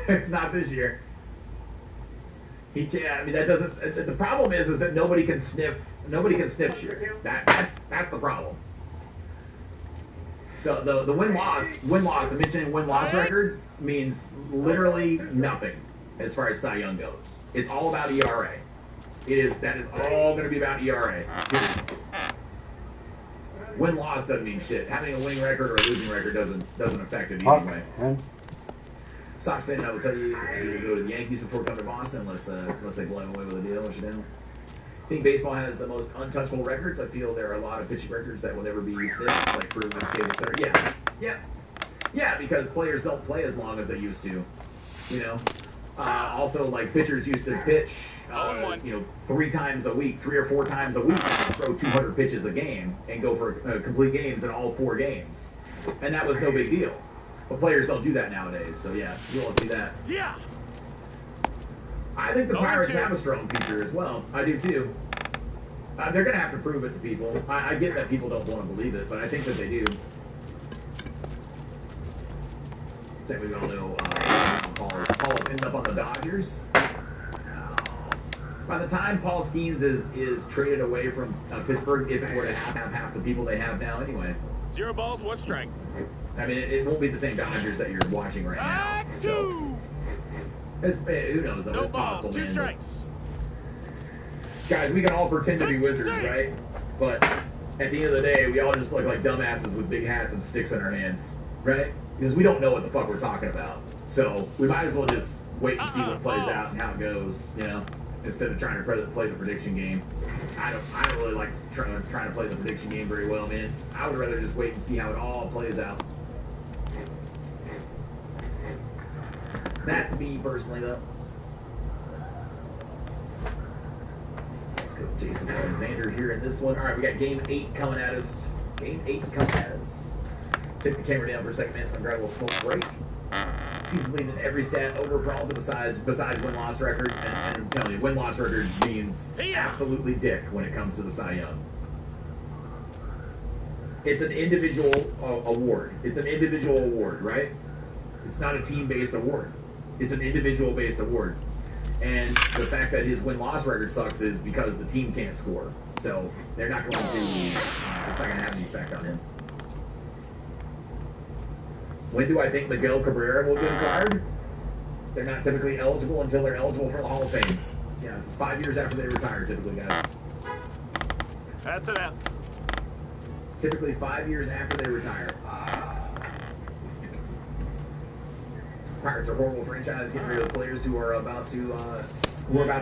It's not this year. He can't. I mean, that doesn't. The problem is that nobody can sniff Nobody can snitch you. That's the problem. So the win-loss, I'm mentioning win-loss record means literally nothing as far as Cy Young goes. It's all about ERA. That is all going to be about ERA. Win-loss doesn't mean shit. Having a winning record or a losing record doesn't affect it anyway. Sox fan, I will tell you, either go to the Yankees before coming to Boston, unless they blow him away with a deal, which you know. I think baseball has the most untouchable records. I feel there are a lot of pitching records that will never be sniffed, like for this case. Yeah, because players don't play as long as they used to, you know. Also, like pitchers used to pitch, 3 times a week, 3 or 4 times a week, and throw 200 pitches a game and go for complete games in all 4 games, and that was no big deal. But players don't do that nowadays, so yeah, you won't see that. Yeah. I think the Pirates have a strong future as well. I do too. They're going to have to prove it to people. I get that people don't want to believe it, but I think that they do. Same we all know Paul ended up on the Dodgers. By the time Paul Skeens is traded away from Pittsburgh, if it were to have half the people they have now anyway. 0 balls, 1 strike. I mean, it won't be the same Dodgers that you're watching right now. So, who knows, though? No It's balls, possible, 2 man. strikes. Guys, we can all pretend to be wizards, right? But at the end of the day, we all just look like dumbasses with big hats and sticks in our hands, right? Because we don't know what the fuck we're talking about. So we might as well just wait and see what plays out and how it goes, you know, instead of trying to play the prediction game. I don't really like trying to play the prediction game very well, man. I would rather just wait and see how it all plays out. That's me personally, though. Let's go Jason Alexander here in this one. All right, we got game 8 coming at us. Game 8 coming at us. Take the camera down for a second, man, so I'm grabbing a little smoke break. Season's leading every stat over Peralta besides win-loss record. And I'm telling you, win-loss record means absolutely dick when it comes to the Cy Young. It's an individual award. It's an individual award, right? It's not a team-based award. It's an individual-based award. And the fact that his win-loss record sucks is because the team can't score. So they're not going to, it's not going to have any effect on him. When do I think Miguel Cabrera will get a card? They're not typically eligible until they're eligible for the Hall of Fame. Yeah, it's 5 years after they retire, typically, guys. That's it. Typically 5 years after they retire. Pirates are a horrible franchise, getting rid of the players who are about to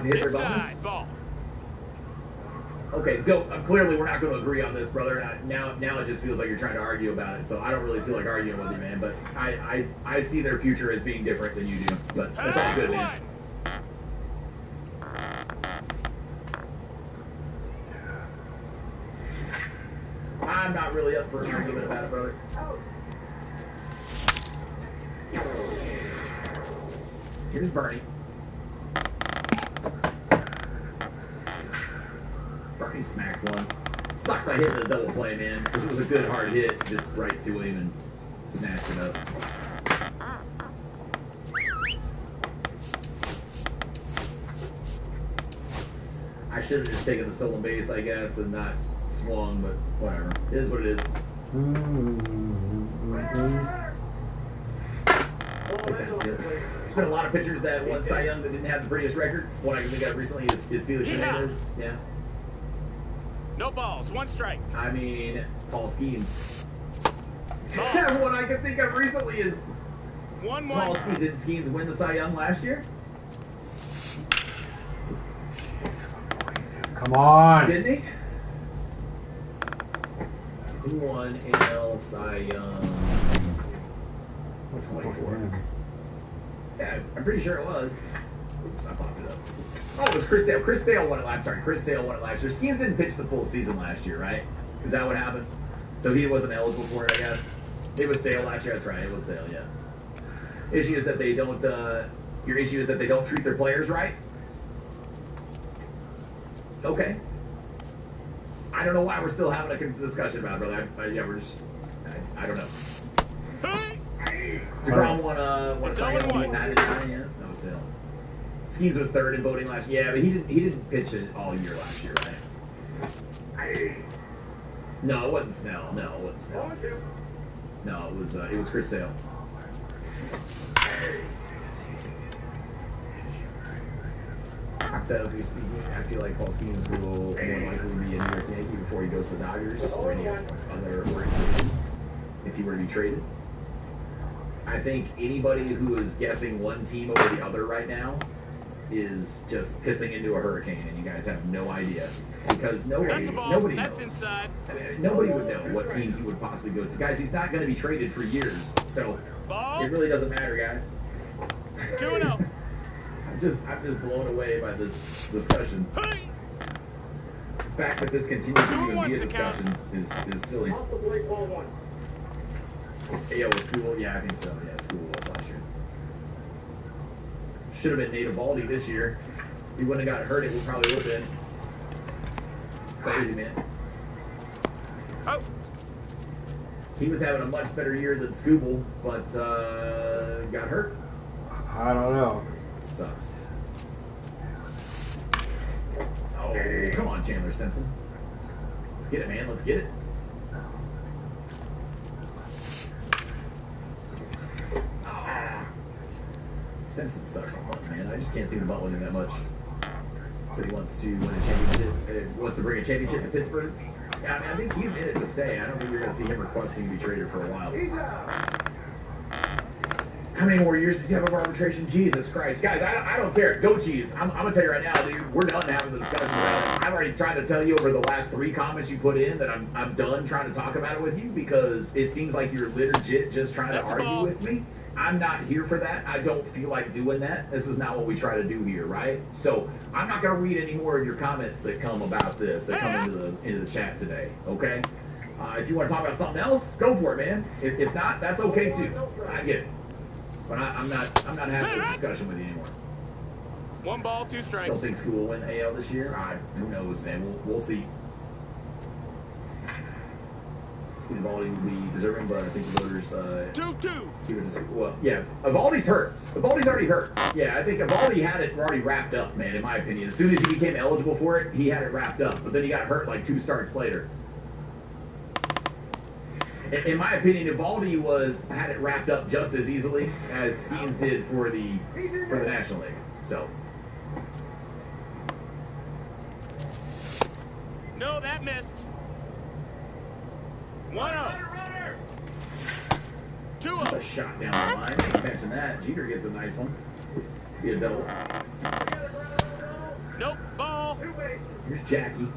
hit their bonus. Ball. Okay, go. Clearly, we're not going to agree on this, brother. Now it just feels like you're trying to argue about it. So I don't really feel like arguing with you, man. But I see their future as being different than you do. But that's all good, man. I'm not really up for an argument about it, brother. Here's Bernie. Bernie smacks one. Sucks I hit the double play, man. Because it was a good hard hit, just right to him and snatched it up. I should have just taken the stolen base, I guess, and not swung, but whatever. It is what it is. I think that's it. There's been a lot of pitchers that won Cy Young that didn't have the prettiest record. One I think got recently is Felix Hernandez. Yeah. No balls, 1 strike. I mean, Paul Skeens. One I can think of recently is 1-1. Paul Skeens. Didn't Skeens win the Cy Young last year? Come on. Didn't he? Who won AL Cy Young? 24. Yeah, I'm pretty sure it was. Oops, I popped it up. Oh, it was Chris Sale. Chris Sale won it last. Sorry, Chris Sale won it last year. Skeens didn't pitch the full season last year, right? Is that what happened? So he wasn't eligible for it, I guess. It was Sale last year. That's right. It was Sale. Yeah. Issue is that they don't. Your issue is that they don't treat their players right. Okay. I don't know why we're still having a discussion about it, brother. Yeah, we're just. I don't know. DeGrom won a Cy Young 9-9. Yeah, that was Sale. Skeens was 3rd in voting last year. Yeah, but he didn't pitch it all year last year, right? No, it wasn't Snell. No, it wasn't Snell. No, it was Chris Sale. Hypothetically speaking, I feel like Paul Skeens will more likely be a New York Yankee before he goes to the Dodgers or any other organization if he were to be traded. I think anybody who is guessing one team over the other right now is just pissing into a hurricane, and you guys have no idea because nobody knows. Inside. I mean, nobody would know what team he would possibly go to. Guys, he's not going to be traded for years, so it really doesn't matter, guys. 2-0. I'm just blown away by this discussion. The fact that this continues to even be a discussion is silly. Yeah, was School? Yeah, I think so. Yeah, School was last year. Should have been Nate Eovaldi this year. If he wouldn't have got hurt, it probably would have been. Crazy, man. Oh. He was having a much better year than Scooble, but got hurt. I don't know. Sucks. Oh, come on, Chandler Simpson. Let's get it, man. Let's get it. Simpson sucks on Butt, man. I just can't see the Butt winning that much. So he wants to win a championship. Wants to bring a championship to Pittsburgh. Yeah, I mean, I think he's in it to stay. I don't think you're going to see him requesting to be traded for a while. How many more years does he have of arbitration? Jesus Christ. Guys, I don't care. Go Cheese. I'm going to tell you right now, dude, we're done having the discussion about it. I've already tried to tell you over the last 3 comments you put in that I'm done trying to talk about it with you because it seems like you're legit just trying to argue with me. I'm not here for that. I don't feel like doing that. This is not what we try to do here, right? So I'm not going to read any more of your comments that come about this, that come into the chat today, okay? If you want to talk about something else, go for it, man. If not, that's okay too. I get it. But I'm not having this discussion with you anymore. 1 ball, 2 strikes. Don't think School will win the AL this year. Who knows, man? We'll see. Eovaldi would be deserving, but I think the voters 2-2. Well, yeah, Eovaldi's hurt. Eovaldi's already hurt. Yeah, I think Eovaldi had it already wrapped up, man. In my opinion, as soon as he became eligible for it, he had it wrapped up. But then he got hurt like 2 starts later. In my opinion, Eovaldi had it wrapped up just as easily as Skeens did for the National League. So. No, that missed. 1-0. 2-0. That's a shot down the line. Ain't catching that. Jeter gets a nice one. Be a double. Nope. Ball. Here's Jackie.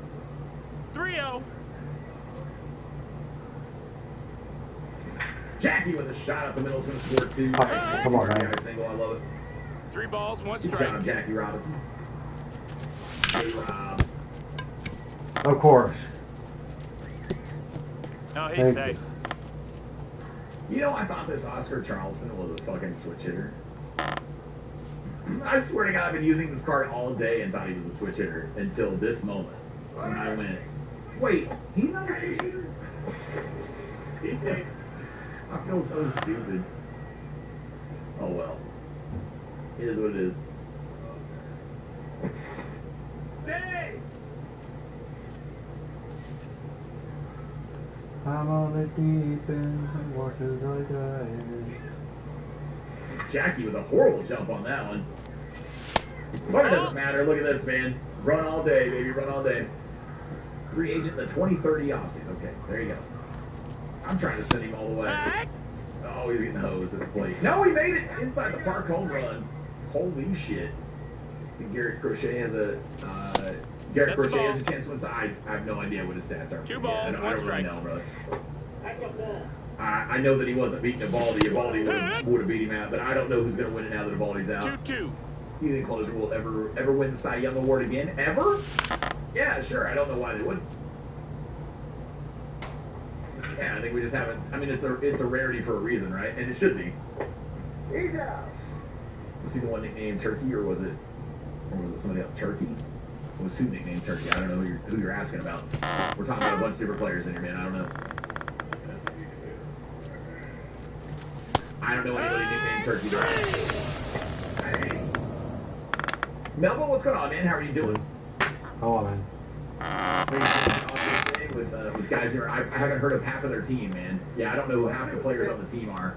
3-0. Jackie with a shot up the middle is going to score 2. Come on, man. Single. I love it. 3 balls, 1 Good strike. job, Jackie Robinson. J-Rob. Of course. Oh, he's safe. You know, I thought this Oscar Charleston was a fucking switch hitter. I swear to God, I've been using this card all day and thought he was a switch hitter until this moment when I went, wait, he's not a switch hitter? He's safe. I feel so stupid. Oh well. It is what it is. Stay! I'm on the deep end and watch as I die. Jackie with a horrible jump on that one. But it doesn't matter. Look at this, man. Run all day, baby. Run all day. Free agent in the 2030 offseason. Okay, there you go. I'm trying to send him all the way. Oh, he's getting hosed at the plate. No, he made it inside the park home run. Holy shit. I think Garrett Crochet has a chance to win. I have no idea what his stats are. 2 balls, I 1 don't strike. really know, brother. I know that he wasn't beating Eovaldi. Eovaldi would have beat him out, but I don't know who's going to win it now that Eovaldi's out. 2-2. You think closer will ever win the Cy Young Award again? Ever? Yeah, sure. I don't know why they wouldn't. Yeah, I think we just haven't. I mean, it's a rarity for a reason, right? And it should be. Was he the one nicknamed Turkey, or was it somebody else? Turkey? It was who nicknamed Turkey? I don't know who you're asking about. We're talking about a bunch of different players in here, man. I don't know. I don't know anybody nicknamed Turkey though. Melba, what's going on, man? How are you doing? Hold on, man. playing with guys who are, I haven't heard of half of their team, man. Yeah, I don't know who half the players on the team are.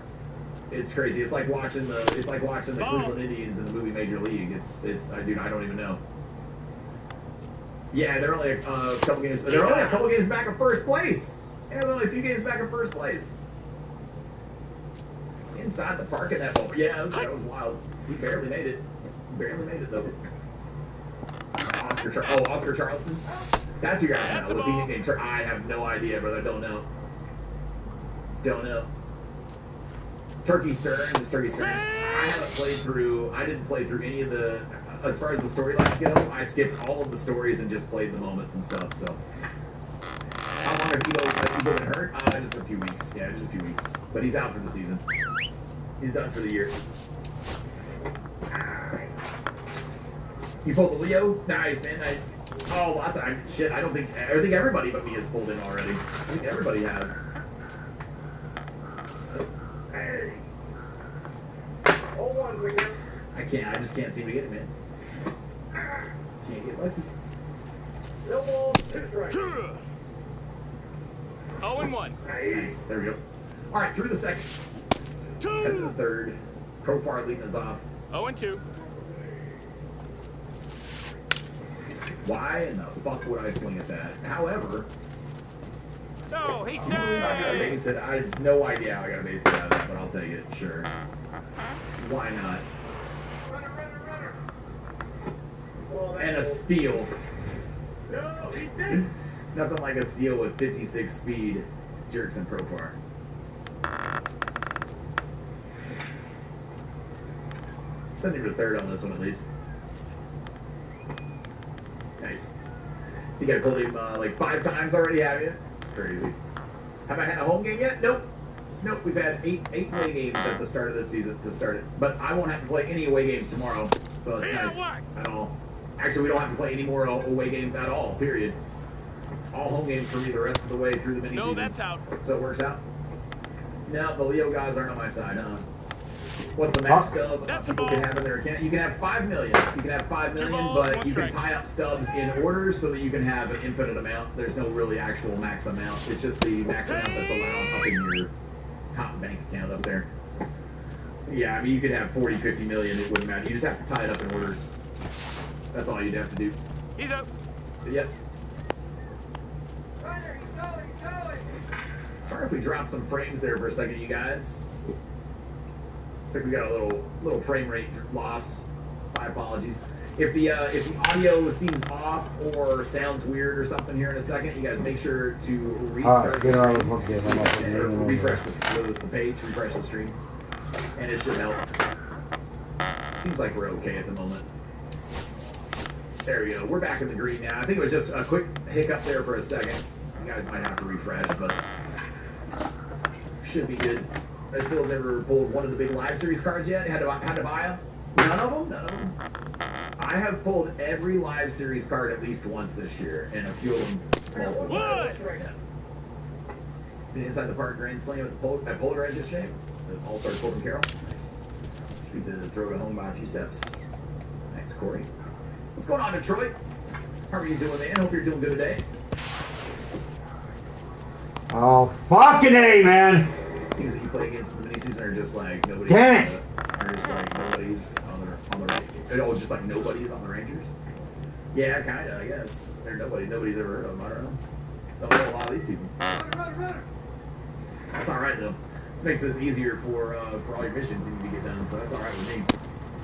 It's crazy. It's like watching the Cleveland Indians in the movie Major League. Dude, I don't even know. Yeah, they're only a couple games. They're only a couple games back of first place. Yeah, they're only a few games back of first place. Inside the park in that moment. Yeah, that was wild. He barely made it. Barely made it though. Oscar Charleston. That's who you guys know. Was he nicknamed? I have no idea, brother. I don't know. Don't know. Turkey Stearns is Turkey Stearns. I didn't play through any of the, as far as the storylines go, I skipped all of the stories and just played the moments and stuff, so. How long has Evo been hurt? Just a few weeks. Yeah, just a few weeks. But he's out for the season. He's done for the year. You pulled the Leo? Nice, man, nice. Oh, lots of shit. I think everybody but me has pulled in already. I think everybody has. Hey. I just can't seem to get it, man. Can't get lucky. No ball, 2 strikes. 0-1. Nice. There we go. All right, through the second. 2. Head to the third. Profar leading us off. 0-2. Why in the fuck would I swing at that? However, No, he I got a base hit. I have no idea how I got a base hit out of that, but I'll take it. Sure. Why not? And a steal. No, he said. Nothing like a steal with 56 speed. Jerks and Profar. Send him to third on this one at least. Nice. You guys pulled him like 5 times already, have you? It's crazy. Have I had a home game yet? Nope. Nope. We've had 8 away games at the start of this season to start it. But I won't have to play any away games tomorrow, so it's nice at all. Actually, we don't have to play any more away games at all, period. All home games for me the rest of the way through the mini season. No, that's out. So it works out. Now the Leo gods aren't on my side, huh? What's the max stub people can have in their account? You can have 5 million. You can have 5 million, but you can tie up stubs in orders so that you can have an infinite amount. There's no really actual max amount. It's just the max amount that's allowed up in your top bank account up there. Yeah, I mean, you could have 40, 50 million. It wouldn't matter. You just have to tie it up in orders. That's all you'd have to do. He's up. Yep. Sorry if we dropped some frames there for a second, you guys. Looks like we got a little frame rate loss. My apologies. If the audio seems off or sounds weird or something here in a second, you guys make sure to restart the stream. Refresh the page, refresh the stream, and it should help. Seems like we're okay at the moment. There we go. We're back in the green now. I think it was just a quick hiccup there for a second. You guys might have to refresh, but should be good. I still never pulled one of the big live series cards yet. Had to buy them. None of them. None of them. I have pulled every live series card at least once this year, and a few of them multiple times. Been inside the park grand slam at Polarized yesterday. All-star Colton Carroll. Nice. Just need to throw it home by a few steps. Nice, Corey. What's going on, Detroit? How are you doing, man? Hope you're doing good today. Oh, fucking A, man! Teams that you play against in the mini-season are just like nobody. Damn it! Are just like nobody's on the oh, just like nobody's on the Rangers. Yeah, kinda, I guess. They're nobody's ever heard of them. I don't know. Don't know a lot of these people. That's all right though. This makes this easier for all your missions you need to get done. So that's all right with me.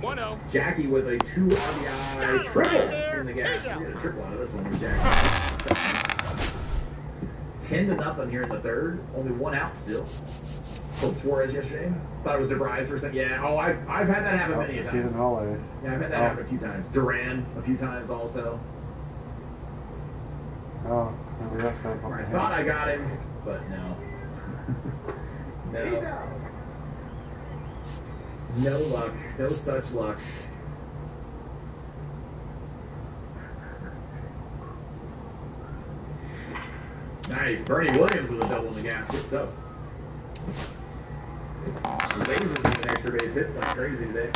1-0. Jackie with a 2 RBI triple in the gap. We got a triple out of this one with Jackie. 10-0 here in the third. Only 1 out still. Pulled Suarez yesterday. Thought it was DeVries for a second. Yeah. Oh, I've had that happen many times. Yeah, I've had that happen a few times. Duran a few times also. Oh, maybe that's not I thought I got him, but no. No. No luck. No such luck. Nice. Bernie Williams with a double in the gap. Good stuff. Lasers with an extra base hits like crazy today.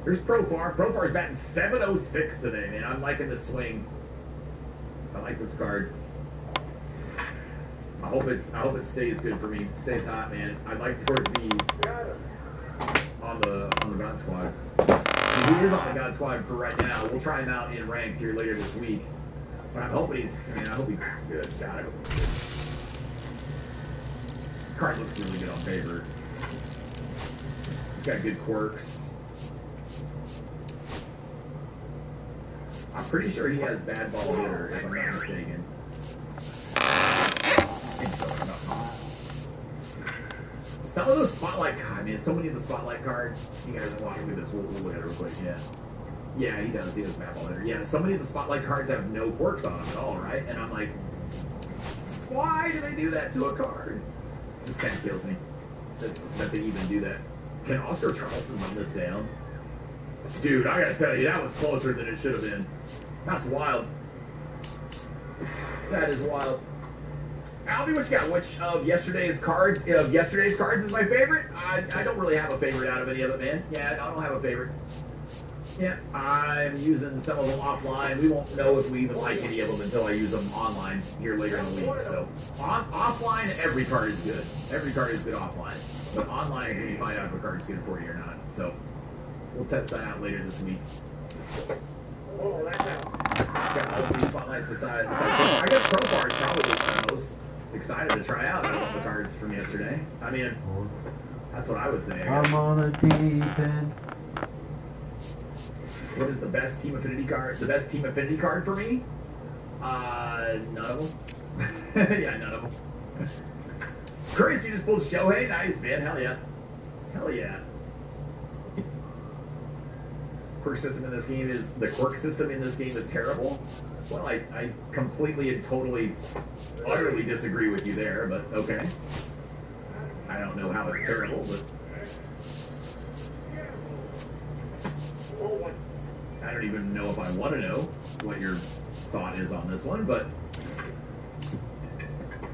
Here's Profar. Profar's batting 706 today, man. I'm liking the swing. I like this card. I hope it stays good for me. Stays hot, man. I'd like for it to be on the God Squad. He is on the God Squad for right now. We'll try him out in ranked here later this week. But I'm hoping I hope he's good. God, I hope he's good. This card looks really good on paper. He's got good quirks. I'm pretty sure he has bad ball hitter, if I'm not mistaken. I think so. Some of those spotlight cards, I mean, so many of the spotlight cards. You guys are watching this. We'll look at it real quick. Yeah. Yeah, he does. He has bad ball hitter. Yeah, so many of the spotlight cards have no quirks on them at all, right? And I'm like, why do they do that to a card? It just kind of kills me that they even do that. Can Oscar Charleston run this down? Dude, I gotta tell you, that was closer than it should have been. That's wild. That is wild. Albie, what you got? Which of yesterday's cards is my favorite? I don't really have a favorite out of any of it, man. Yeah, I don't have a favorite. Yeah, I'm using some of them offline. We won't know if we even like any of them until I use them online here later in the week. So, offline, every card is good. Every card is good offline. But online is when you find out if a card's good for you or not. So, we'll test that out later this week. Oh, that's out. Got all of these spotlights besides I guess Profar is probably the most excited to try out all the cards from yesterday. I mean, that's what I would say. I guess. I'm on a deep end. What is the best team affinity card? The best team affinity card for me? None of them. Yeah, none of them. Chris, you just pulled Shohei? Nice, man. Hell yeah. Hell yeah. The quirk system in this game is terrible. Well, I completely and totally, utterly disagree with you there, but okay. I don't know how it's terrible, but I don't even know if I want to know what your thought is on this one, but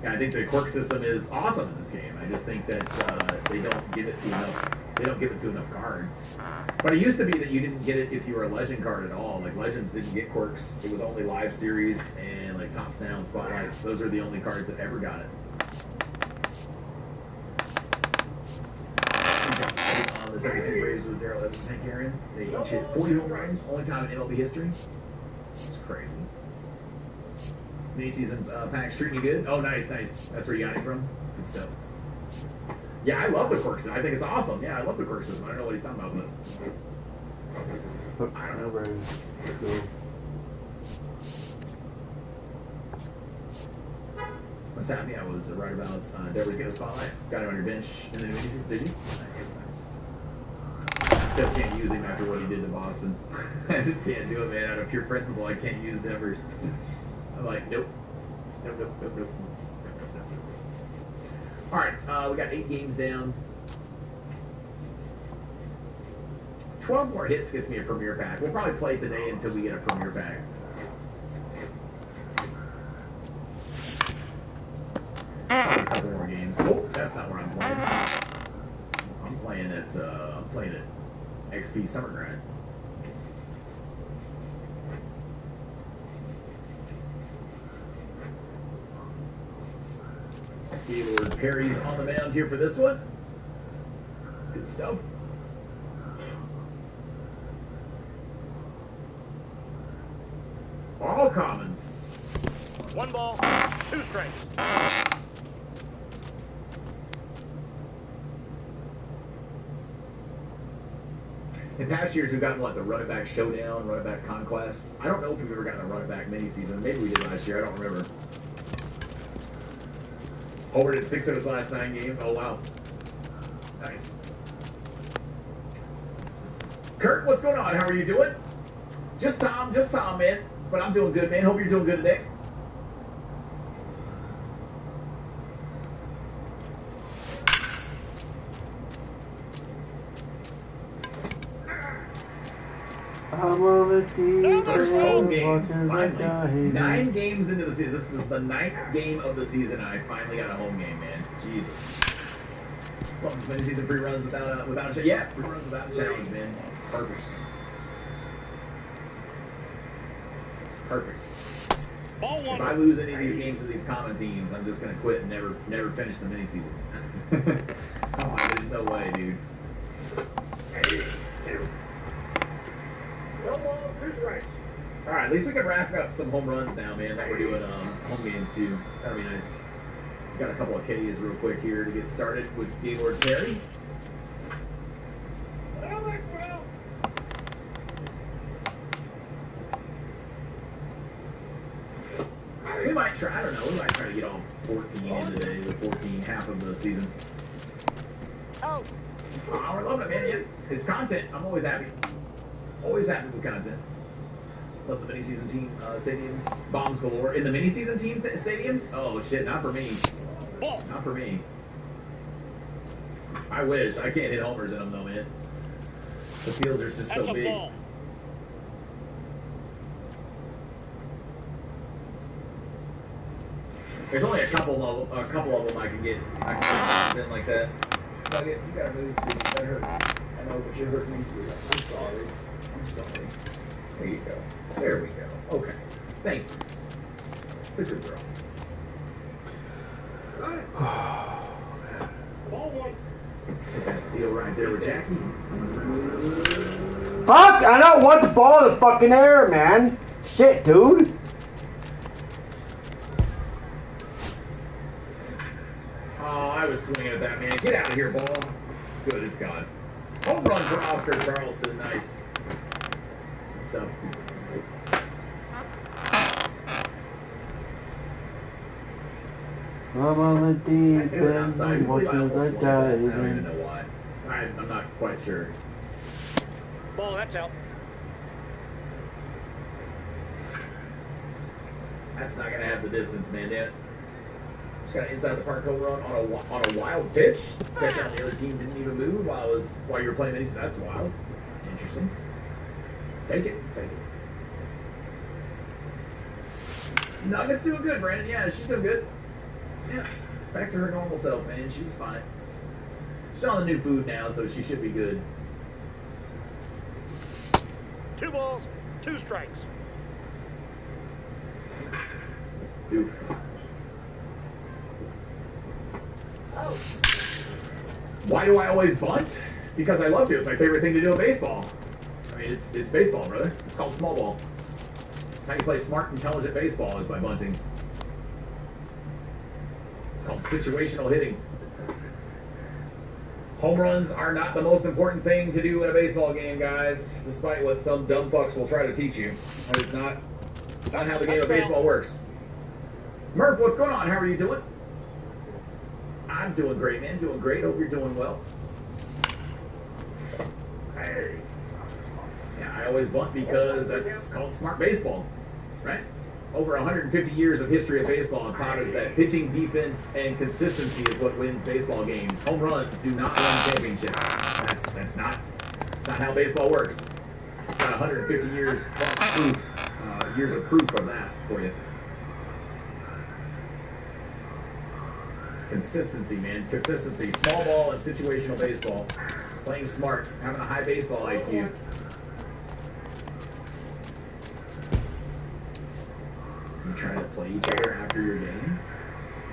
yeah, I think the quirk system is awesome in this game. I just think that they don't give it to enough. They don't give it to enough cards. But it used to be that you didn't get it if you were a legend card at all. Like legends didn't get quirks. It was only live series and like top sound spotlights. Those are the only cards that ever got it. On the 73 Braves with Darrell Evans and Hank Aaron. They each hit 40 home runs. Only time in MLB history. It's crazy. Mini seasons packs treating you good. Oh, nice, nice. That's where you got it from. Good stuff. Yeah, I love the quirk system. I think it's awesome. Yeah, I love the quirk system. I don't know what he's talking about, but I don't know. What's happening? I was right about Deborah's get a spotlight. Got him on your bench in the mini season. Did you? Nice, nice. I still can't use him after what he did to Boston. I just can't do it, man. Out of pure principle, I can't use Devers. I'm like, nope. Nope, nope, nope, nope. All right, we got 8 games down. 12 more hits gets me a premier pack. We'll probably play today until we get a premier pack. A couple more games. Oh, that's not where I'm playing. I'm playing at XP Summer Grind. Gaylord Perry's on the mound here for this one. Good stuff. All commons. 1 ball, 2 strikes. In past years, we've gotten, what, the running back showdown, running back conquest. I don't know if we've ever gotten a running back mini season. Maybe we did last year. I don't remember. Over did 6 of his last 9 games. Oh, wow. Nice. Kurt, what's going on? How are you doing? Just Tom, man. But I'm doing good, man. Hope you're doing good today. I'm on the deep First home game. watching the Finally. guy. 9 games into the season. This is the 9th game of the season. I finally got a home game, man. Jesus. Love this mini season free runs without a challenge. Yeah, free runs without a challenge, man. Perfect. Perfect. Ball one. If I lose any of these games to these common teams, I'm just gonna quit and never finish the mini season. Oh, there's no way, dude. No ball, 2 strikes. All right, at least we can rack up some home runs now, man. That we're doing home games too. That'll be nice. Got a couple of K's real quick here to get started with Gaylord Perry. We might try, I don't know, we might try to get all 14 in today, with 14 half of the season. Oh. We're loving it, man. Yeah, it's content. I'm always happy. Always happy with content. Love the mini-season team stadiums. Bombs galore. In the mini-season team stadiums? Oh, shit, not for me. Not for me. I wish. I can't hit homers in them, though, man. The fields are just so big. Ball. There's only a couple of them I can get in like that. Nugget, you gotta move, Steve. That hurts. I know, but you're hurting me, Steve. I'm sorry. I'm sorry. There you go. There we go. Okay. Thank you. It's a good girl. Ball one. That steal right there with Jackie. Fuck! I don't want the ball in the fucking air, man. Shit, dude. Oh, I was swinging at that, man. Get out of here, ball. Good, it's gone. Home run for Oscar Charleston. Nice. Good stuff. I'm on the deep It went outside. end, watching as I dive I don't even in. know why. I'm not quite sure. Ball, that's out. That's not gonna have the distance, man. Yeah. Just got an inside the park home run on a wild pitch. Pitch on the other team didn't even move while you were playing minis. That's wild. Interesting. Take it. Take it. Nuggets doing good, Brandon. Yeah, she's doing good. Yeah. Back to her normal self, man. She's fine. She's on the new food now, so she should be good. 2 balls, 2 strikes. Oof. Why do I always bunt? Because I love to. It's my favorite thing to do in baseball. I mean, it's baseball, brother. It's called small ball. It's how you play smart, intelligent baseball is by bunting. It's called situational hitting. Home runs are not the most important thing to do in a baseball game, guys, despite what some dumb fucks will try to teach you. That is not how the game of baseball works. Murph, what's going on? How are you doing? I'm doing great, man. Doing great. Hope you're doing well. Hey. Yeah, I always bunt because that's called smart baseball, right? Over 150 years of history of baseball have taught us that pitching, defense, and consistency is what wins baseball games. Home runs do not win championships. That's not how baseball works. Got 150 years plus proof, years of proof of that for you. It's consistency, man. Consistency. Small ball and situational baseball. Playing smart. Having a high baseball IQ. You trying to play each other after your game?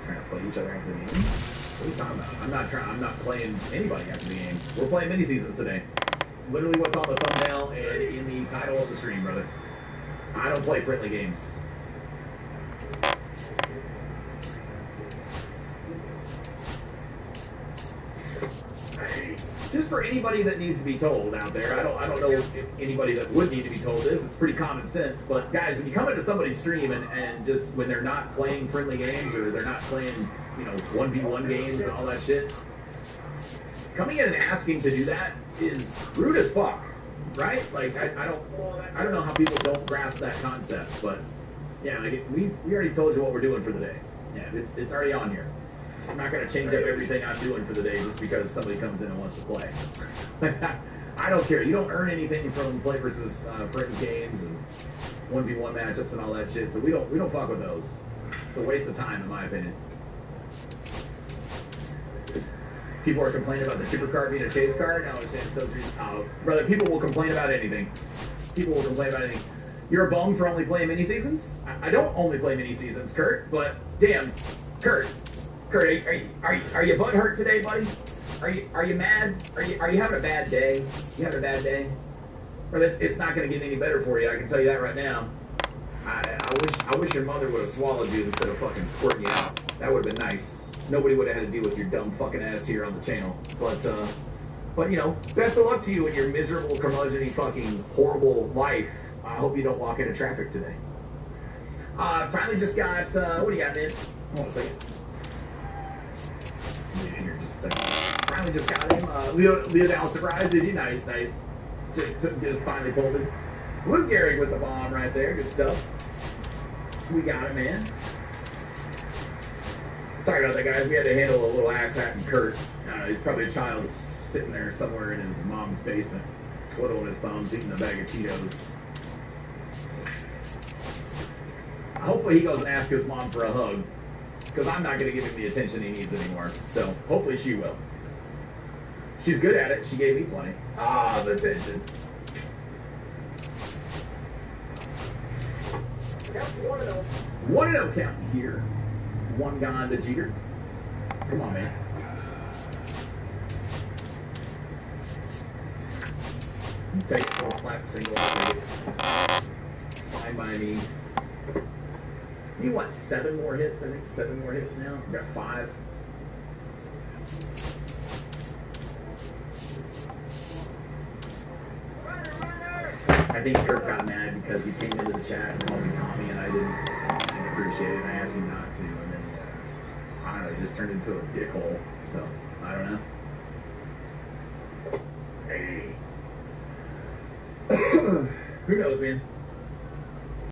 Trying to play each other after the game? What are you talking about? I'm not playing anybody after the game. We're playing mini seasons today. It's literally what's on the thumbnail and in the title of the stream, brother. I don't play friendly games. Just for anybody that needs to be told out there, I don't know if anybody that would need to be told this. It's pretty common sense. But guys, when you come into somebody's stream and just when they're not playing friendly games or they're not playing, 1v1 games and all that shit, coming in and asking to do that is rude as fuck, right? Like I don't know how people don't grasp that concept, but yeah, like we already told you what we're doing for the day. Yeah, it's already on here. I'm not going to change up everything I'm doing for the day just because somebody comes in and wants to play. I don't care. You don't earn anything from play versus friends games and 1v1 matchups and all that shit. So we don't fuck with those. It's a waste of time, in my opinion. People are complaining about the chipper card being a chase card. No, it's still brother. People will complain about anything. People will complain about anything. You're a bum for only playing mini seasons? I don't only play mini seasons, Kurt, but damn, Kurt, are you butt hurt today, buddy? Are you mad? Are you having a bad day? You having a bad day? Well, it's not going to get any better for you. I can tell you that right now. I wish your mother would have swallowed you instead of fucking squirting you out. That would have been nice. Nobody would have had to deal with your dumb fucking ass here on the channel. But you know, best of luck to you in your miserable, curmudgeon-y, fucking horrible life. I hope you don't walk into traffic today. Finally just got, what do you got, man? Hold on a second. Here, just a second. Finally just got him. Leo Dallas surprise, did you? Nice. Just finally pulled it. Luke Gehrig with the bomb right there. Good stuff. We got it, man. Sorry about that, guys. We had to handle a little asshat and Kurt. He's probably a child sitting there somewhere in his mom's basement, twiddling his thumbs, eating a bag of Cheetos. Hopefully he goes and asks his mom for a hug, because I'm not going to give him the attention he needs anymore. So hopefully she will. She's good at it. She gave me plenty. The attention. Yep, 1-0. 1-0 counting here. One gone to Jeter. Come on, man. Take it. Full slap, single. Take it. Fine by me. You want 7 more hits? I think 7 more hits now. I've got 5. I think Kurt got mad because he came into the chat and called me Tommy, and I didn't appreciate it. And I asked him not to, and then I don't know, he just turned into a dickhole. So I don't know. Hey. Who knows, man?